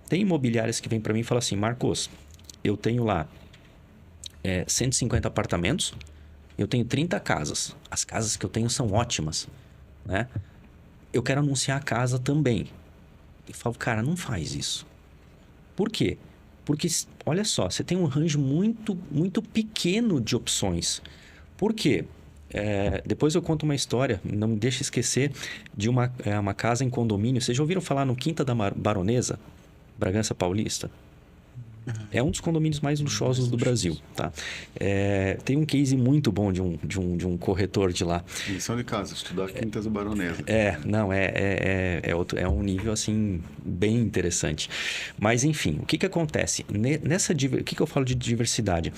Tem imobiliárias que vêm para mim e falam assim, Marcos, eu tenho lá 150 apartamentos, eu tenho 30 casas. As casas que eu tenho são ótimas, né? Eu quero anunciar a casa também. Eu falo, cara, não faz isso. Por quê? Porque, olha só, você tem um range muito, muito pequeno de opções. Por quê? Depois eu conto uma história, não me deixe esquecer, de uma casa em condomínio. Vocês já ouviram falar no Quinta da Baronesa, Bragança Paulista? É um dos condomínios mais luxuosos do Brasil, tá? Tem um case muito bom de um corretor de lá. Lição de casa, estudar Quintas do Baronesa. É um nível, assim, bem interessante. Mas, enfim, o que acontece? O que eu falo de diversidade?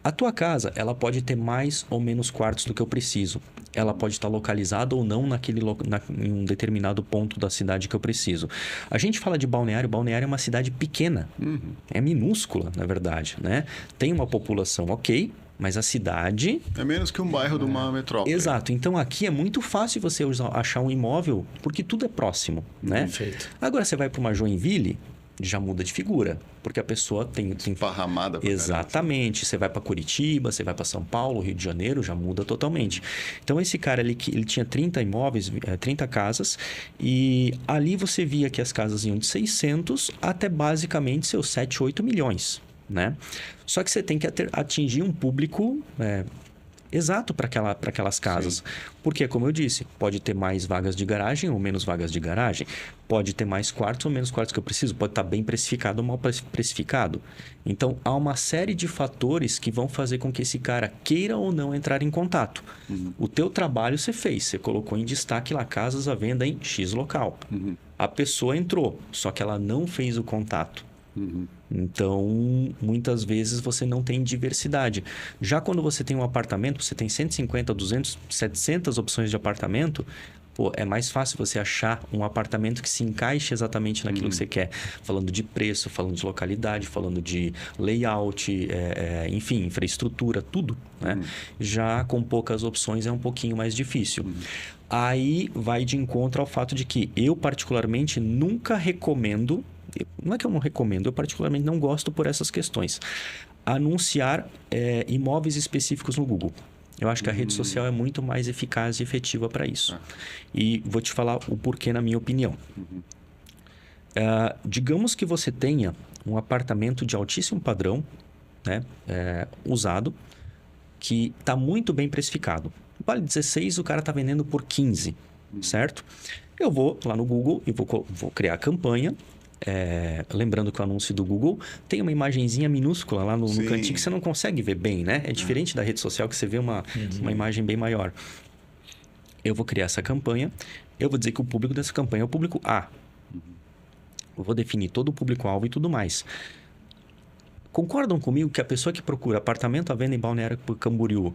A tua casa, ela pode ter mais ou menos quartos do que eu preciso. Ela pode estar localizada ou não em um determinado ponto da cidade que eu preciso. A gente fala de Balneário. Balneário é uma cidade pequena. É minúscula, na verdade, né? Tem uma população ok, mas a cidade... É menos que um bairro de uma metrópole. Exato. Então, aqui é muito fácil você achar um imóvel, porque tudo é próximo, né? Perfeito. Agora, você vai para uma Joinville... já muda de figura, porque a pessoa tem esparramada. Exatamente. Você vai para Curitiba, você vai para São Paulo, Rio de Janeiro, já muda totalmente. Então, esse cara ali, ele tinha 30 imóveis, 30 casas, e ali você via que as casas iam de 600 até basicamente seus 7, 8 milhões, né? Só que você tem que atingir um público... exato para aquelas casas. Sim. Porque, como eu disse, pode ter mais vagas de garagem ou menos vagas de garagem. Pode ter mais quartos ou menos quartos que eu preciso. Pode estar bem precificado ou mal precificado. Então, há uma série de fatores que vão fazer com que esse cara queira ou não entrar em contato. O teu trabalho você fez. Você colocou em destaque lá casas à venda em X local. A pessoa entrou, só que ela não fez o contato. Então, muitas vezes você não tem diversidade. Já quando você tem um apartamento, você tem 150, 200, 700 opções de apartamento, é mais fácil você achar um apartamento que se encaixe exatamente naquilo que você quer. Falando de preço, falando de localidade, falando de layout, enfim, infraestrutura, tudo, né? Já com poucas opções é um pouquinho mais difícil. Aí vai de encontro ao fato de que eu particularmente nunca recomendo... Não é que eu não recomendo, eu particularmente não gosto por essas questões. Anunciar imóveis específicos no Google. Eu acho que a rede social é muito mais eficaz e efetiva para isso. E vou te falar o porquê, na minha opinião. Digamos que você tenha um apartamento de altíssimo padrão, né, usado, que está muito bem precificado. Vale 16, o cara está vendendo por 15, certo? Eu vou lá no Google e vou criar a campanha. Lembrando que o anúncio do Google tem uma imagenzinha minúscula lá no cantinho que você não consegue ver bem, né? É diferente da rede social que você vê uma imagem bem maior. Eu vou criar essa campanha. Eu vou dizer que o público dessa campanha é o público A. Eu vou definir todo o público-alvo e tudo mais. Concordam comigo que a pessoa que procura apartamento à venda em Balneário Camboriú,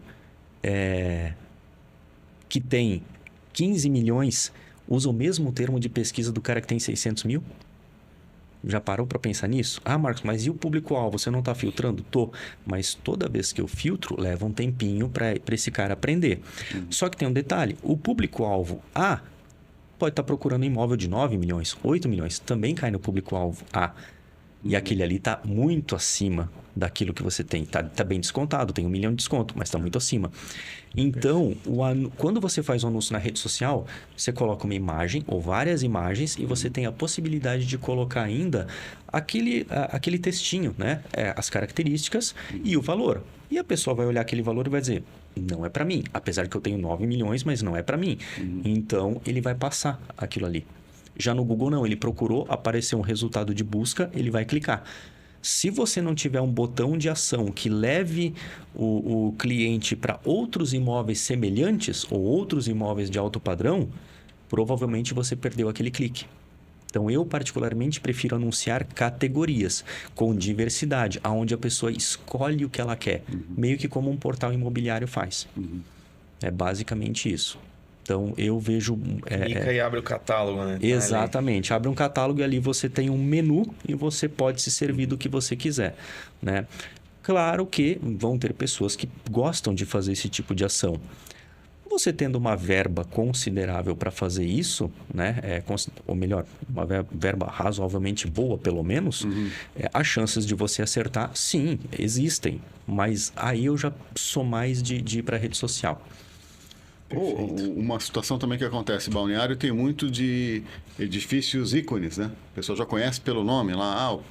que tem 15 milhões, usa o mesmo termo de pesquisa do cara que tem 600 mil? Já parou para pensar nisso? Marcos, mas e o público-alvo? Você não está filtrando? Tô. Mas toda vez que eu filtro, leva um tempinho para esse cara aprender. Só que tem um detalhe. O público-alvo A pode estar procurando um imóvel de 9 milhões, 8 milhões, também cai no público-alvo A. E aquele ali está muito acima daquilo que você tem. Tá bem descontado, tem 1 milhão de desconto, mas está muito acima. Então, quando você faz um anúncio na rede social, você coloca uma imagem ou várias imagens e você tem a possibilidade de colocar ainda aquele textinho, né? As características e o valor. E a pessoa vai olhar aquele valor e vai dizer, não é para mim. Apesar que eu tenho 9 milhões, mas não é para mim. Então, ele vai passar aquilo ali. Já no Google, não. Ele procurou, apareceu um resultado de busca, ele vai clicar. Se você não tiver um botão de ação que leve o cliente para outros imóveis semelhantes ou outros imóveis de alto padrão, provavelmente você perdeu aquele clique. Então, eu particularmente prefiro anunciar categorias com diversidade, onde a pessoa escolhe o que ela quer, meio que como um portal imobiliário faz. É basicamente isso. Então, eu vejo... Clica e abre o catálogo, né? Exatamente. Abre um catálogo e ali você tem um menu e você pode se servir do que você quiser, né? Claro que vão ter pessoas que gostam de fazer esse tipo de ação. Você tendo uma verba considerável para fazer isso, né? Ou melhor, uma verba razoavelmente boa, pelo menos, as chances de você acertar, sim, existem. Mas aí eu já sou mais de ir para a rede social. Uma situação também que acontece, Balneário tem muito de edifícios ícones, né? O pessoal já conhece pelo nome lá, o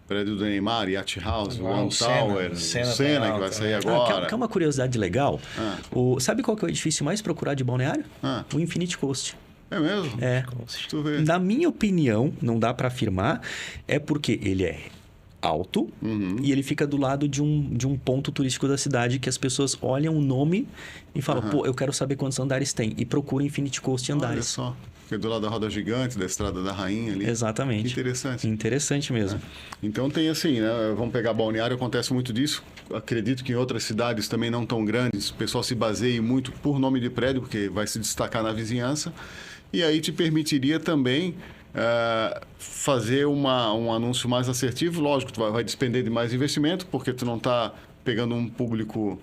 prédio do Neymar, Yacht House, o One Tower, o Senna que vai sair agora. Que é uma curiosidade legal. Sabe qual que é o edifício mais procurado de Balneário? O Infinity Coast. É mesmo? Tu vê. Na minha opinião, não dá para afirmar, é porque ele é alto e ele fica do lado de um ponto turístico da cidade que as pessoas olham o nome e falam, pô, eu quero saber quantos andares tem e procuram Infinity Coast andares. Olha só, que é do lado da Roda Gigante, da Estrada da Rainha ali. Exatamente. Que interessante. Interessante mesmo. Então tem assim, né? Vamos pegar Balneário, acontece muito disso. Acredito que em outras cidades também não tão grandes, o pessoal se baseia muito por nome de prédio, porque vai se destacar na vizinhança. E aí te permitiria também fazer um anúncio mais assertivo. Lógico, tu vai despender de mais investimento, porque tu não está pegando um público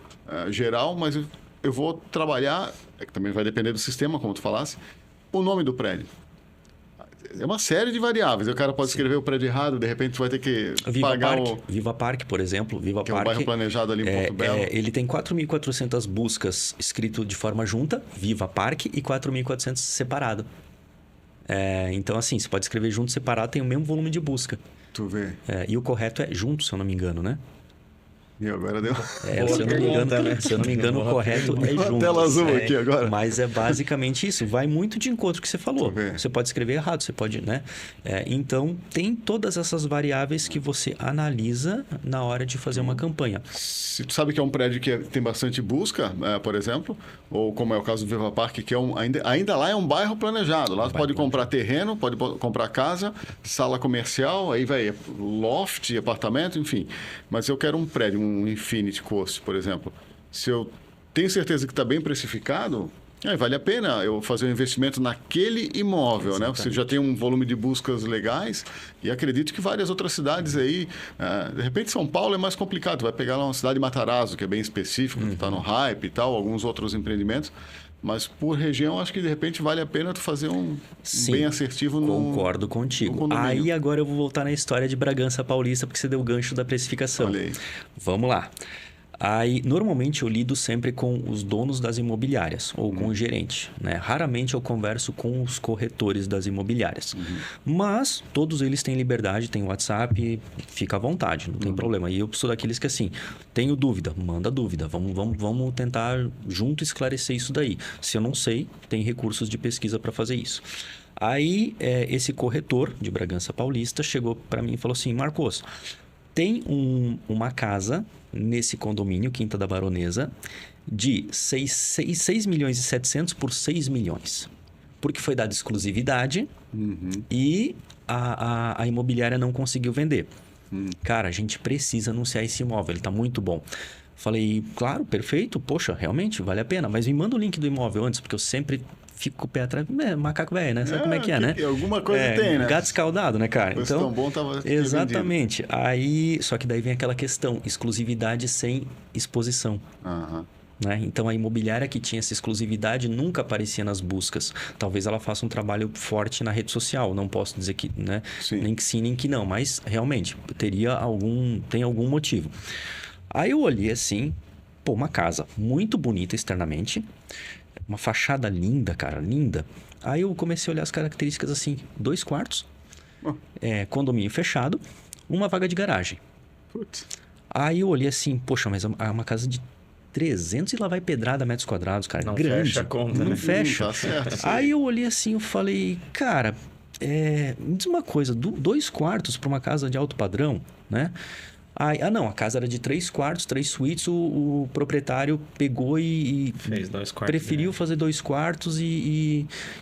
geral, mas eu vou trabalhar, que também vai depender do sistema, como tu falasse, o nome do prédio. É uma série de variáveis. O cara pode escrever o prédio errado, de repente tu vai ter que pagar Viva Parque, por exemplo. Viva que Parque, é um bairro planejado ali em Porto Belo. Ele tem 4.400 buscas escrito de forma junta, Viva Parque, e 4.400 separado. Então, assim, você pode escrever junto, separado, tem o mesmo volume de busca. Tu vê. E o correto é junto, se eu não me engano, né? E agora deu... se eu não me engano, o correto é junto. Tela azul aqui agora. Mas é basicamente isso. Vai muito de encontro que você falou. Você pode escrever errado, você pode, né? Então, tem todas essas variáveis que você analisa na hora de fazer uma campanha. Se tu sabe que é um prédio que tem bastante busca, por exemplo, ou como é o caso do Viva Parque, que é ainda lá é um bairro planejado. Lá tu pode comprar terreno, pode comprar casa, sala comercial, aí vai loft, apartamento, enfim. Mas eu quero um prédio, um Infinity Coast, por exemplo. Se eu tenho certeza que está bem precificado, vale a pena eu fazer um investimento naquele imóvel, exatamente, né? Você já tem um volume de buscas legais e acredito que várias outras cidades aí, de repente São Paulo é mais complicado, vai pegar lá uma cidade de Matarazzo, que é bem específico, que está no hype e tal, alguns outros empreendimentos, mas por região acho que de repente vale a pena tu fazer um bem assertivo no... Concordo contigo. Aí agora eu vou voltar na história de Bragança Paulista, porque você deu o gancho da precificação. Olha aí. Vamos lá. Aí, normalmente eu lido sempre com os donos das imobiliárias ou com o gerente, né? Raramente eu converso com os corretores das imobiliárias. Mas todos eles têm liberdade, têm WhatsApp, fica à vontade, não tem problema. E eu sou daqueles que assim, tenho dúvida, manda dúvida, vamos tentar junto esclarecer isso daí. Se eu não sei, tem recursos de pesquisa para fazer isso. Aí, esse corretor de Bragança Paulista chegou para mim e falou assim, Marcos, tem uma casa nesse condomínio, Quinta da Baronesa, de 6 milhões e 700 por 6 milhões. Porque foi dada exclusividade e a imobiliária não conseguiu vender. Cara, a gente precisa anunciar esse imóvel, ele está muito bom. Falei, claro, perfeito, poxa, realmente, vale a pena. Mas me manda o link do imóvel antes, porque eu sempre fico com o pé atrás. Macaco velho, né? Sabe como é que é, né? Alguma coisa tem, né? Gato escaldado, né, cara? Então, tão bom tava exatamente. Aí, só que daí vem aquela questão, exclusividade sem exposição. né? Então, a imobiliária que tinha essa exclusividade nunca aparecia nas buscas. Talvez ela faça um trabalho forte na rede social. Não posso dizer que, né? Sim. Nem que sim, nem que não. Mas, realmente, tem algum motivo. Aí eu olhei assim, pô, uma casa muito bonita externamente. Uma fachada linda, cara, linda. Aí eu comecei a olhar as características assim. 2 quartos, condomínio fechado, uma vaga de garagem. Putz. Aí eu olhei assim, poxa, mas é uma casa de 300 e lá vai pedrada metros quadrados, cara. Não grande. fecha a conta, Não né? fecha. Tá certo. Isso Aí eu olhei assim, eu falei, cara, me diz uma coisa, 2 quartos para uma casa de alto padrão, né? Não, a casa era de 3 quartos, 3 suítes, o proprietário pegou e Fez 2 quartos. preferiu fazer 2 quartos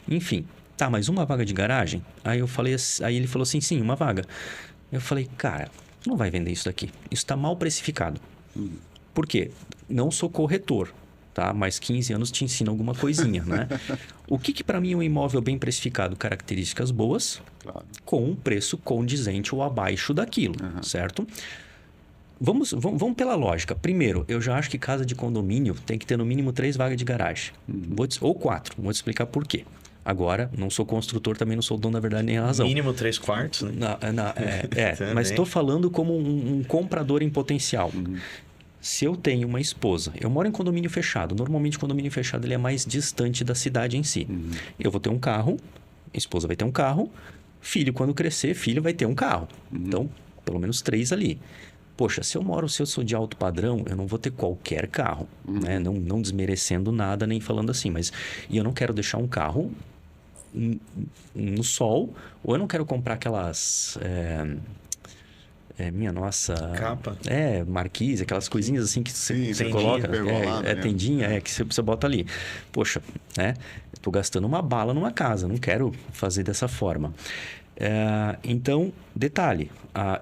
enfim. Tá, mas uma vaga de garagem? Aí eu falei, aí ele falou assim, sim, uma vaga. Eu falei, cara, não vai vender isso daqui. Isso está mal precificado. Por quê? Não sou corretor, tá? Mas 15 anos te ensina alguma coisinha, né? O que para mim é um imóvel bem precificado? Características boas, Claro. com um preço condizente ou abaixo daquilo, certo? Vamos pela lógica. Primeiro, eu já acho que casa de condomínio tem que ter no mínimo 3 vagas de garagem. Ou 4. Vou te explicar por quê. Agora, não sou construtor, também não sou dono da verdade nem a razão. Mínimo 3 quartos, né? Mas estou falando como um comprador em potencial. Se eu tenho uma esposa, eu moro em condomínio fechado. Normalmente, o condomínio fechado ele é mais distante da cidade em si. Eu vou ter um carro, a esposa vai ter um carro, filho, quando crescer, filho vai ter um carro. Então, pelo menos 3 ali. Poxa, se eu sou de alto padrão, eu não vou ter qualquer carro, né? Não desmerecendo nada, nem falando assim, mas... E eu não quero deixar um carro no sol, ou eu não quero comprar aquelas... minha nossa... Capa. Marquise, aquelas coisinhas assim que você tendinha, coloca. pergolada, né? Tendinha, que você bota ali. Poxa, né? Eu tô gastando uma bala numa casa, não quero fazer dessa forma. Então, detalhe,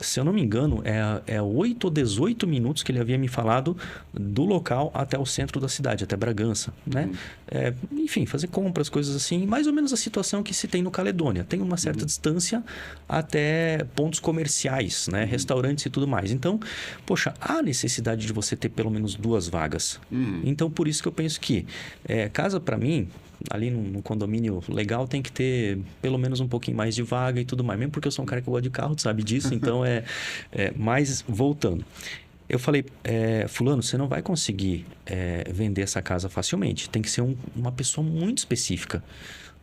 se eu não me engano, é 8 ou 18 minutos que ele havia me falado do local até o centro da cidade, até Bragança, né? Enfim, fazer compras, coisas assim, mais ou menos a situação que se tem no Caledônia. Tem uma certa distância até pontos comerciais, né? Restaurantes e tudo mais. Então, poxa, há necessidade de você ter pelo menos 2 vagas. Então, por isso que eu penso que casa para mim... Ali num condomínio legal tem que ter pelo menos um pouquinho mais de vaga e tudo mais. Mesmo porque eu sou um cara que gosta de carro, tu sabe disso. Então, mas voltando. Eu falei, fulano, você não vai conseguir vender essa casa facilmente. Tem que ser uma pessoa muito específica.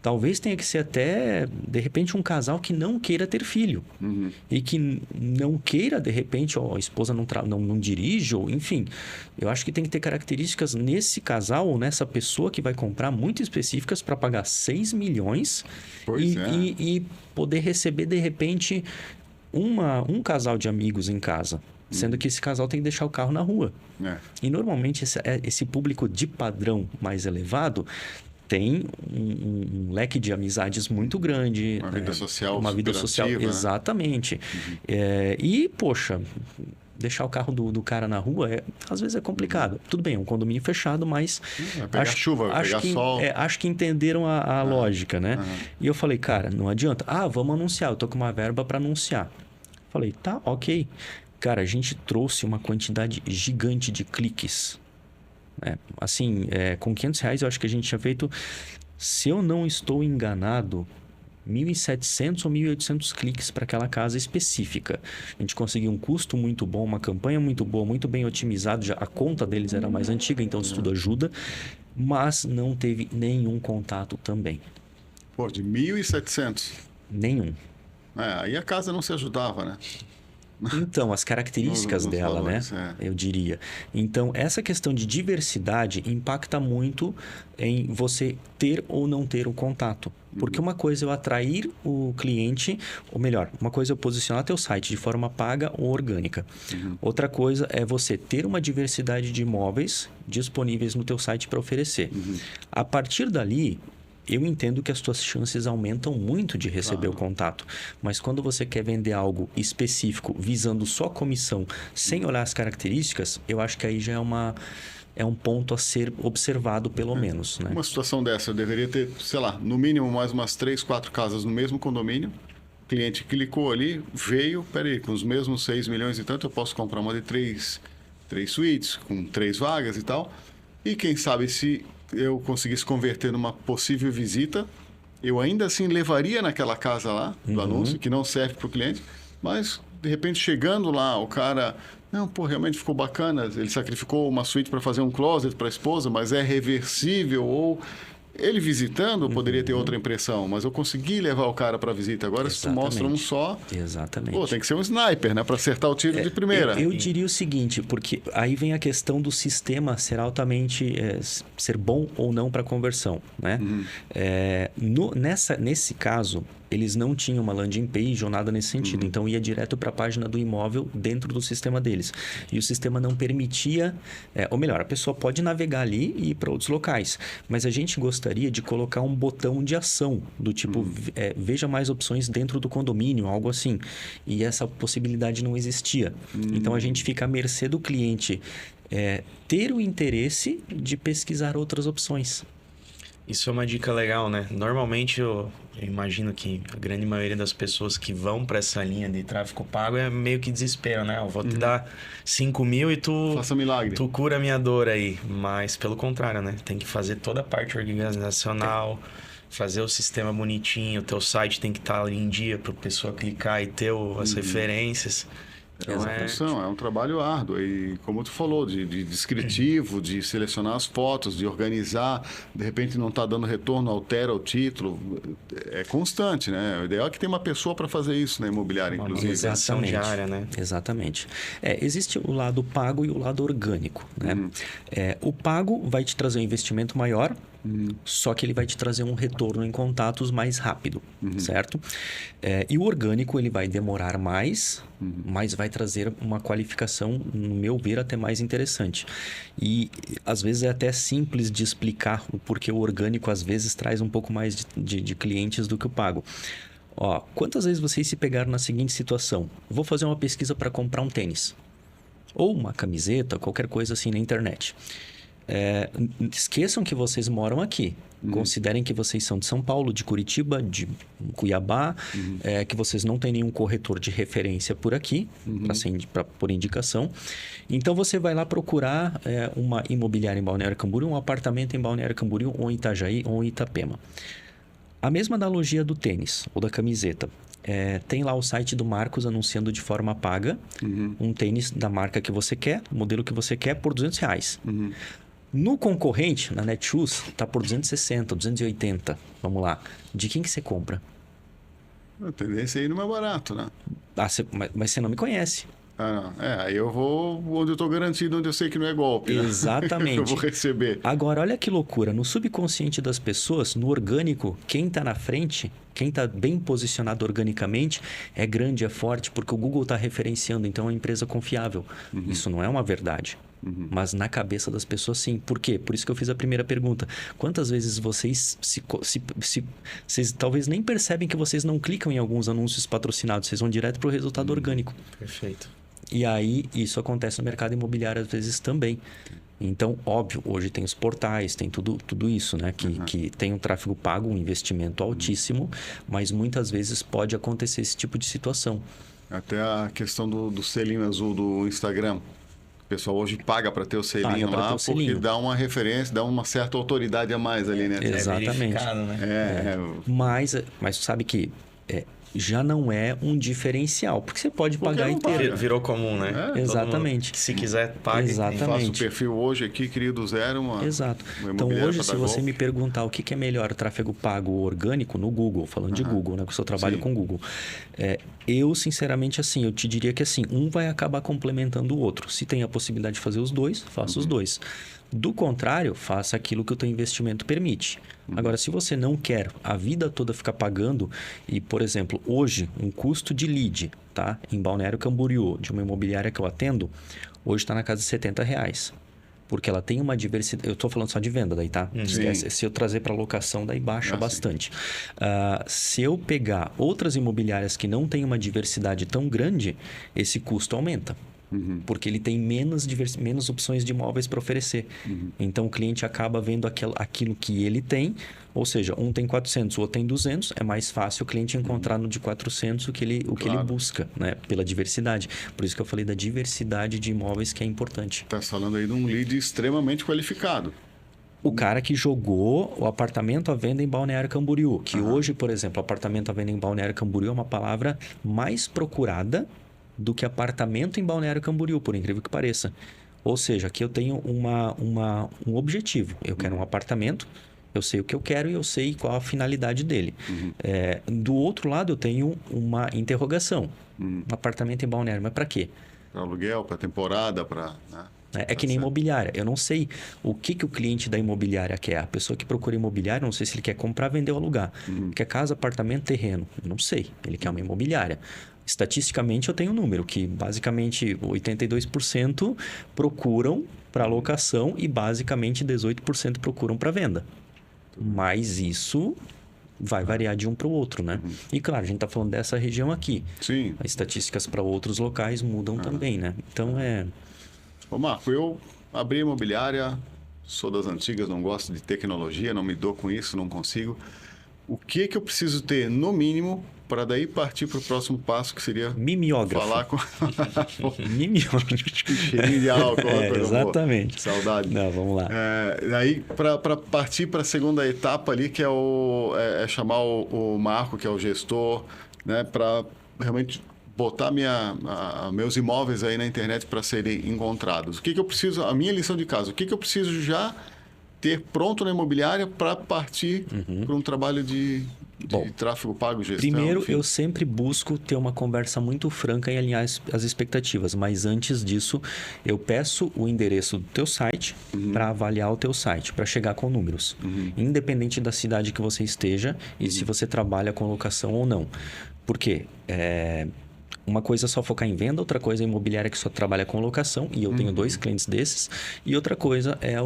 Talvez tenha que ser até, de repente, um casal que não queira ter filho. E que não queira, de repente, a esposa não dirige, ou enfim. Eu acho que tem que ter características nesse casal ou nessa pessoa que vai comprar muito específicas para pagar 6 milhões e poder receber, de repente, um casal de amigos em casa. Sendo que esse casal tem que deixar o carro na rua. E normalmente esse público de padrão mais elevado tem um leque de amizades muito grande. Uma vida social Uma vida social, superativa, né? exatamente. E, poxa, deixar o carro do cara na rua, às vezes é complicado. Tudo bem, é um condomínio fechado, mas... Vai pegar chuva, vai pegar sol. Acho que entenderam a lógica, né? E eu falei, cara, não adianta. Vamos anunciar, eu tô com uma verba para anunciar. Falei, tá, ok. Cara, a gente trouxe uma quantidade gigante de cliques. Assim, com R$500 eu acho que a gente tinha feito, se eu não estou enganado, 1.700 ou 1.800 cliques para aquela casa específica. A gente conseguiu um custo muito bom, uma campanha muito boa, muito bem otimizado. Já a conta deles era mais antiga, então isso tudo ajuda. Mas não teve nenhum contato também. Pô, de 1.700? Nenhum. Aí a casa não se ajudava, né? Então, as características Nos dela, valores, né? Eu diria. Então, essa questão de diversidade impacta muito em você ter ou não ter o contato. Porque uma coisa é eu atrair o cliente, ou melhor, uma coisa é eu posicionar teu site de forma paga ou orgânica. Outra coisa é você ter uma diversidade de imóveis disponíveis no teu site para oferecer. A partir dali... Eu entendo que as tuas chances aumentam muito de receber o contato. Mas quando você quer vender algo específico, visando só comissão, sem olhar as características, eu acho que aí já é um ponto a ser observado, pelo menos. Né? Uma situação dessa, eu deveria ter, sei lá, no mínimo mais umas 3, 4 casas no mesmo condomínio. O cliente clicou ali, veio, peraí, com os mesmos 6 milhões e tanto, eu posso comprar uma de 3 suítes, com 3 vagas e tal. E quem sabe se eu conseguisse converter numa possível visita, eu ainda assim levaria naquela casa lá, do anúncio, que não serve para o cliente, mas de repente chegando lá, o cara, não, pô, realmente ficou bacana, ele sacrificou uma suíte para fazer um closet para a esposa, mas é reversível, ou ele visitando poderia ter outra impressão, mas eu consegui levar o cara para visita. Agora, se tu mostra um só, Exatamente. pô, tem que ser um sniper, né, para acertar o tiro de primeira. Eu diria o seguinte, porque aí vem a questão do sistema ser altamente, ser bom ou não para conversão, né? Nesse caso, eles não tinham uma landing page ou nada nesse sentido. Então, ia direto para a página do imóvel dentro do sistema deles. E o sistema não permitia... ou melhor, a pessoa pode navegar ali e ir para outros locais. Mas a gente gostaria de colocar um botão de ação, do tipo, veja mais opções dentro do condomínio, algo assim. E essa possibilidade não existia. Então, a gente fica à mercê do cliente ter o interesse de pesquisar outras opções. Isso é uma dica legal, né? Normalmente eu imagino que a grande maioria das pessoas que vão para essa linha de tráfego pago é meio que desespero, né? Eu vou te dar 5 mil e tu... Faça milagre. Tu cura a minha dor aí. Mas pelo contrário, né? Tem que fazer toda a parte organizacional, fazer o sistema bonitinho, o teu site tem que estar ali em dia para a pessoa clicar e ter as referências. É uma função, é um trabalho árduo. E como tu falou, de descritivo, de selecionar as fotos, de organizar, de repente não está dando retorno, altera o título. É constante, né? O ideal é que tenha uma pessoa para fazer isso na imobiliária, inclusive. Organização diária, né? Exatamente. Existe o lado pago e o lado orgânico, né? O pago vai te trazer um investimento maior, só que ele vai te trazer um retorno em contatos mais rápido, certo? E o orgânico, ele vai demorar mais, mas vai trazer uma qualificação, no meu ver, até mais interessante. E às vezes é até simples de explicar o porquê o orgânico às vezes traz um pouco mais de clientes do que o pago. Ó, quantas vezes vocês se pegaram na seguinte situação? Vou fazer uma pesquisa para comprar um tênis. Ou uma camiseta, qualquer coisa assim na internet. Esqueçam que vocês moram aqui. Considerem que vocês são de São Paulo, de Curitiba, de Cuiabá, que vocês não têm nenhum corretor de referência por aqui, por indicação. Então, você vai lá procurar uma imobiliária em Balneário Camboriú, um apartamento em Balneário Camboriú, ou em Itajaí, ou em Itapema. A mesma analogia do tênis ou da camiseta. Tem lá o site do Marcos anunciando de forma paga um tênis da marca que você quer, modelo que você quer, por R$200. No concorrente, na Netshoes, está por 260, 280. Vamos lá. De quem que você compra? A tendência é ir no mais barato, né? Mas você não me conhece. Não. Aí eu vou onde eu estou garantido, onde eu sei que não é golpe. Né? Exatamente. Eu vou receber. Agora, olha que loucura. No subconsciente das pessoas, no orgânico, quem está na frente, quem está bem posicionado organicamente, é grande, é forte, porque o Google está referenciando, então é uma empresa confiável. Isso não é uma verdade. Mas na cabeça das pessoas, sim. Por quê? Por isso que eu fiz a primeira pergunta. Quantas vezes vocês vocês talvez nem percebem que vocês não clicam em alguns anúncios patrocinados, vocês vão direto para o resultado orgânico. Perfeito. E aí, isso acontece no mercado imobiliário às vezes também. Então, óbvio, hoje tem os portais, tem tudo isso, né? Que tem um tráfego pago, um investimento altíssimo, mas muitas vezes pode acontecer esse tipo de situação. Até a questão do selinho azul do Instagram. O pessoal hoje paga para ter o selinho lá, porque dá uma referência, dá uma certa autoridade a mais ali, né? Exatamente. Né? Mas sabe que já não é um diferencial, porque você pode pagar inteiro. Virou comum, né? Exatamente. Se quiser, pague. Exatamente. Faço o perfil hoje aqui, crio do zero. Exato. Então, hoje, se você me perguntar o que é melhor, tráfego pago ou orgânico, no Google, falando de Google, né? Porque eu trabalho com Google. Eu, sinceramente, assim, eu te diria que assim, um vai acabar complementando o outro. Se tem a possibilidade de fazer os dois, faça os dois. Do contrário, faça aquilo que o teu investimento permite. Agora, se você não quer a vida toda ficar pagando, e, por exemplo, hoje, um custo de lead, tá? Em Balneário Camboriú, de uma imobiliária que eu atendo, hoje está na casa de R$70. Porque ela tem uma diversidade... Eu estou falando só de venda daí, tá? Se eu trazer para locação, daí baixa bastante. Se eu pegar outras imobiliárias que não têm uma diversidade tão grande, esse custo aumenta. Porque ele tem menos opções de imóveis para oferecer. Então, o cliente acaba vendo aquilo que ele tem, ou seja, um tem 400, o outro tem 200, é mais fácil o cliente encontrar no de 400 o que ele busca, né? Pela diversidade. Por isso que eu falei da diversidade de imóveis que é importante. Está falando aí de um lead extremamente qualificado. O cara que jogou o apartamento à venda em Balneário Camboriú, que hoje, por exemplo, apartamento à venda em Balneário Camboriú é uma palavra mais procurada do que apartamento em Balneário Camboriú, por incrível que pareça. Ou seja, aqui eu tenho um objetivo. Eu quero um apartamento, eu sei o que eu quero e eu sei qual a finalidade dele. Do outro lado, eu tenho uma interrogação. Um apartamento em Balneário, mas para quê? Para aluguel, para temporada, para... Né? É que nem imobiliária. Eu não sei o que o cliente da imobiliária quer. A pessoa que procura imobiliária, não sei se ele quer comprar, vender ou alugar. Quer casa, apartamento, terreno. Eu não sei. Ele quer uma imobiliária. Estatisticamente, eu tenho um número que basicamente 82% procuram para locação e basicamente 18% procuram para venda. Mas isso vai variar de um para o outro, né? E claro, a gente está falando dessa região aqui. Sim. As estatísticas para outros locais mudam também, né? Então, Ô Marco, eu abri a imobiliária, sou das antigas, não gosto de tecnologia, não me dou com isso, não consigo. O que eu preciso ter, no mínimo, para daí partir para o próximo passo, que seria mimeógrafo. falar com... Mimeógrafo. Cheirinho de álcool, coisa exatamente. Boa. Saudade. Não, vamos lá. Aí, para partir para a segunda etapa ali, que é chamar o Marco, que é o gestor, né, para realmente botar meus imóveis aí na internet para serem encontrados. O que eu preciso, a minha lição de casa, o que eu preciso já ter pronto na imobiliária para partir para um trabalho de tráfego pago, gestão? Primeiro, enfim. eu sempre busco ter uma conversa muito franca e alinhar as expectativas, mas antes disso, eu peço o endereço do teu site para avaliar o teu site, para chegar com números. Independente da cidade que você esteja e se você trabalha com locação ou não. Por quê? Uma coisa é só focar em venda, outra coisa é imobiliária que só trabalha com locação, e eu tenho 2 clientes desses, e outra coisa é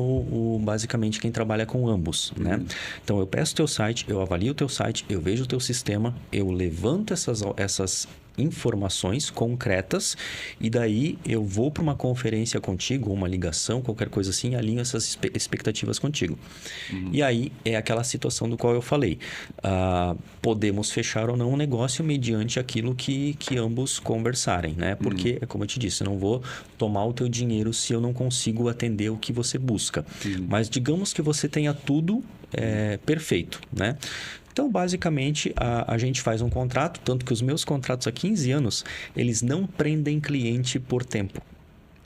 basicamente quem trabalha com ambos, né? Então, eu peço o teu site, eu avalio o teu site, eu vejo o teu sistema, eu levanto essas informações concretas e daí eu vou para uma conferência contigo, uma ligação, qualquer coisa assim, alinho essas expectativas contigo. E aí é aquela situação do qual eu falei. Podemos fechar ou não um negócio mediante aquilo que ambos conversarem, né? Porque, como eu te disse, eu não vou tomar o teu dinheiro se eu não consigo atender o que você busca. Mas digamos que você tenha tudo perfeito, né? Então, basicamente, a gente faz um contrato, tanto que os meus contratos há 15 anos, eles não prendem cliente por tempo.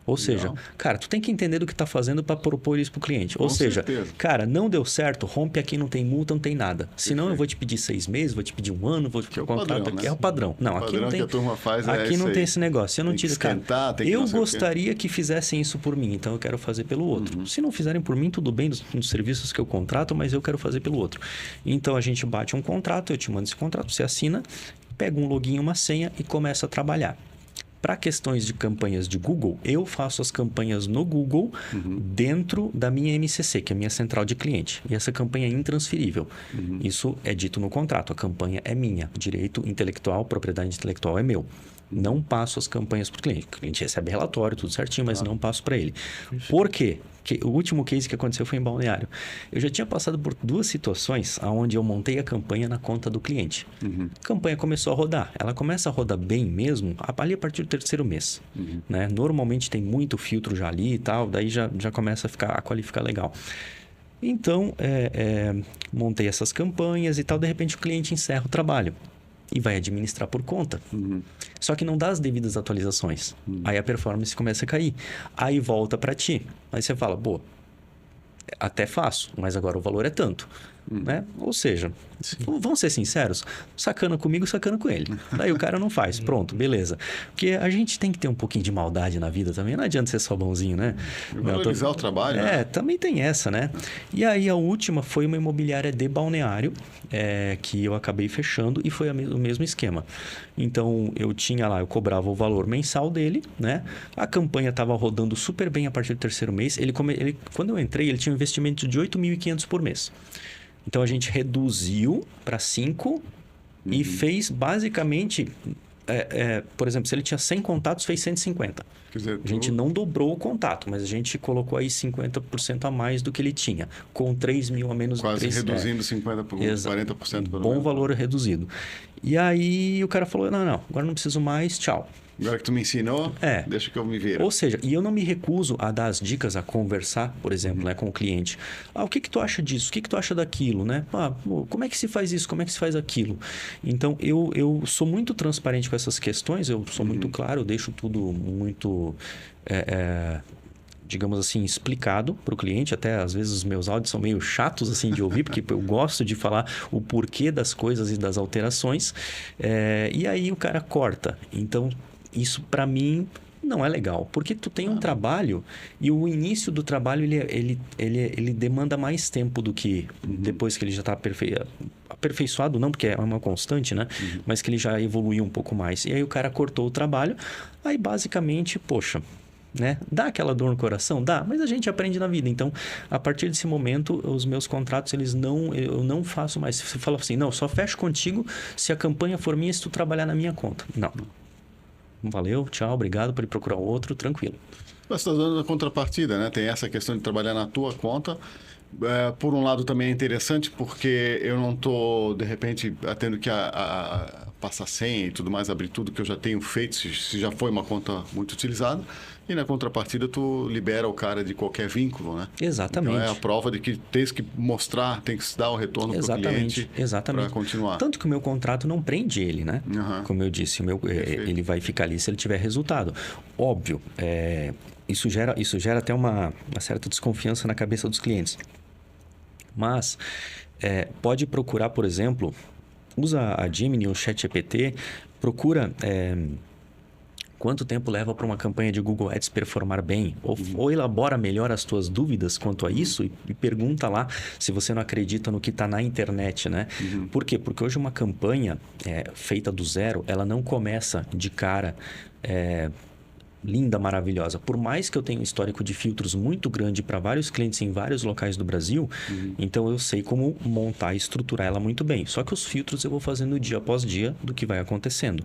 Ou seja, cara, tu tem que entender do que tá fazendo para propor isso pro cliente. Ou seja, cara, não deu certo, rompe aqui, não tem multa, não tem nada. Senão eu vou te pedir 6 meses, vou te pedir 1 ano, vou te pedir um contrato padrão, aqui. né? É o padrão. Não, o aqui não tem. Que a turma faz aqui não tem aí. esse negócio. Eu não tiro, cara. Eu gostaria que fizessem isso por mim, então eu quero fazer pelo outro. Se não fizerem por mim, tudo bem nos serviços que eu contrato, mas eu quero fazer pelo outro. Então a gente bate um contrato, eu te mando esse contrato, você assina, pega um login, uma senha e começa a trabalhar. Para questões de campanhas de Google, eu faço as campanhas no Google dentro da minha MCC, que é a minha central de cliente. E essa campanha é intransferível. Isso é dito no contrato. A campanha é minha. Direito intelectual, propriedade intelectual é meu. Não passo as campanhas para o cliente. O cliente recebe relatório, tudo certinho, mas não passo para ele. Por quê? O último case que aconteceu foi em Balneário. Eu já tinha passado por 2 situações onde eu montei a campanha na conta do cliente. A campanha começou a rodar. Ela começa a rodar bem mesmo ali a partir do 3º mês. Né? Normalmente tem muito filtro já ali e tal, daí já começa a qualificar legal. Então, montei essas campanhas e tal, de repente o cliente encerra o trabalho. E vai administrar por conta. Só que não dá as devidas atualizações. Aí a performance começa a cair. Aí volta para ti. Aí você fala, pô, até faço, mas agora o valor é tanto. Né? Ou seja, vamos ser sinceros, sacana comigo, sacana com ele. Daí o cara não faz, pronto, beleza. Porque a gente tem que ter um pouquinho de maldade na vida também, não adianta ser só bonzinho, né? Valorizar o trabalho, né? Também tem essa, né? E aí a última foi uma imobiliária de Balneário, que eu acabei fechando e foi o mesmo esquema. Então, eu tinha lá, eu cobrava o valor mensal dele, né? A campanha estava rodando super bem a partir do 3º mês. Quando eu entrei, ele tinha um investimento de 8.500 por mês. Então, a gente reduziu para 5 e fez basicamente por exemplo, se ele tinha 100 contatos, fez 150. Quer dizer, A gente não dobrou o contato, mas a gente colocou aí 50% a mais do que ele tinha, com 3 mil a menos. quase reduzindo 50% por 40% pelo Bom menos. valor reduzido. E aí o cara falou, não, agora não preciso mais, tchau. Agora que tu me ensinou, deixa que eu me vire. Ou seja, e eu não me recuso a dar as dicas, a conversar, por exemplo, né, com o cliente. O que tu acha disso? O que tu acha daquilo, né? Como é que se faz isso? Como é que se faz aquilo? Então, eu sou muito transparente com essas questões, eu sou muito claro, eu deixo tudo muito... digamos assim, explicado para o cliente. Até às vezes os meus áudios são meio chatos assim de ouvir, porque eu gosto de falar o porquê das coisas e das alterações. E aí o cara corta. Então, isso para mim não é legal, porque tu tem um trabalho e o início do trabalho ele demanda mais tempo do que depois que ele já está aperfeiçoado, não porque é uma constante, né? Mas que ele já evoluiu um pouco mais. E aí o cara cortou o trabalho, aí basicamente, poxa, né? Dá aquela dor no coração? Dá, mas a gente aprende na vida. Então, a partir desse momento, os meus contratos, eu não faço mais. Você fala assim, não, só fecho contigo se a campanha for minha, se tu trabalhar na minha conta. Não. Valeu, tchau, obrigado, pode procurar outro, tranquilo. Mas você está dando a contrapartida, né? Tem essa questão de trabalhar na tua conta. Por um lado também é interessante porque eu não estou, de repente, tendo que passar senha e tudo mais, abrir tudo que eu já tenho feito, se já foi uma conta muito utilizada. E na contrapartida, tu libera o cara de qualquer vínculo, né? Exatamente. Então é a prova de que tens que mostrar, tem que dar o retorno para o cliente para continuar. Tanto que o meu contrato não prende ele, né? Como eu disse, ele vai ficar ali se ele tiver resultado. Óbvio, isso gera até uma certa desconfiança na cabeça dos clientes. Mas pode procurar, por exemplo, usa a Gemini ou o ChatGPT, procura... quanto tempo leva para uma campanha de Google Ads performar bem? Ou elabora melhor as tuas dúvidas quanto a isso e pergunta lá se você não acredita no que está na internet, né? Por quê? Porque hoje uma campanha feita do zero, ela não começa de cara... linda, maravilhosa. Por mais que eu tenha um histórico de filtros muito grande para vários clientes em vários locais do Brasil, então eu sei como montar e estruturar ela muito bem. Só que os filtros eu vou fazendo dia após dia do que vai acontecendo.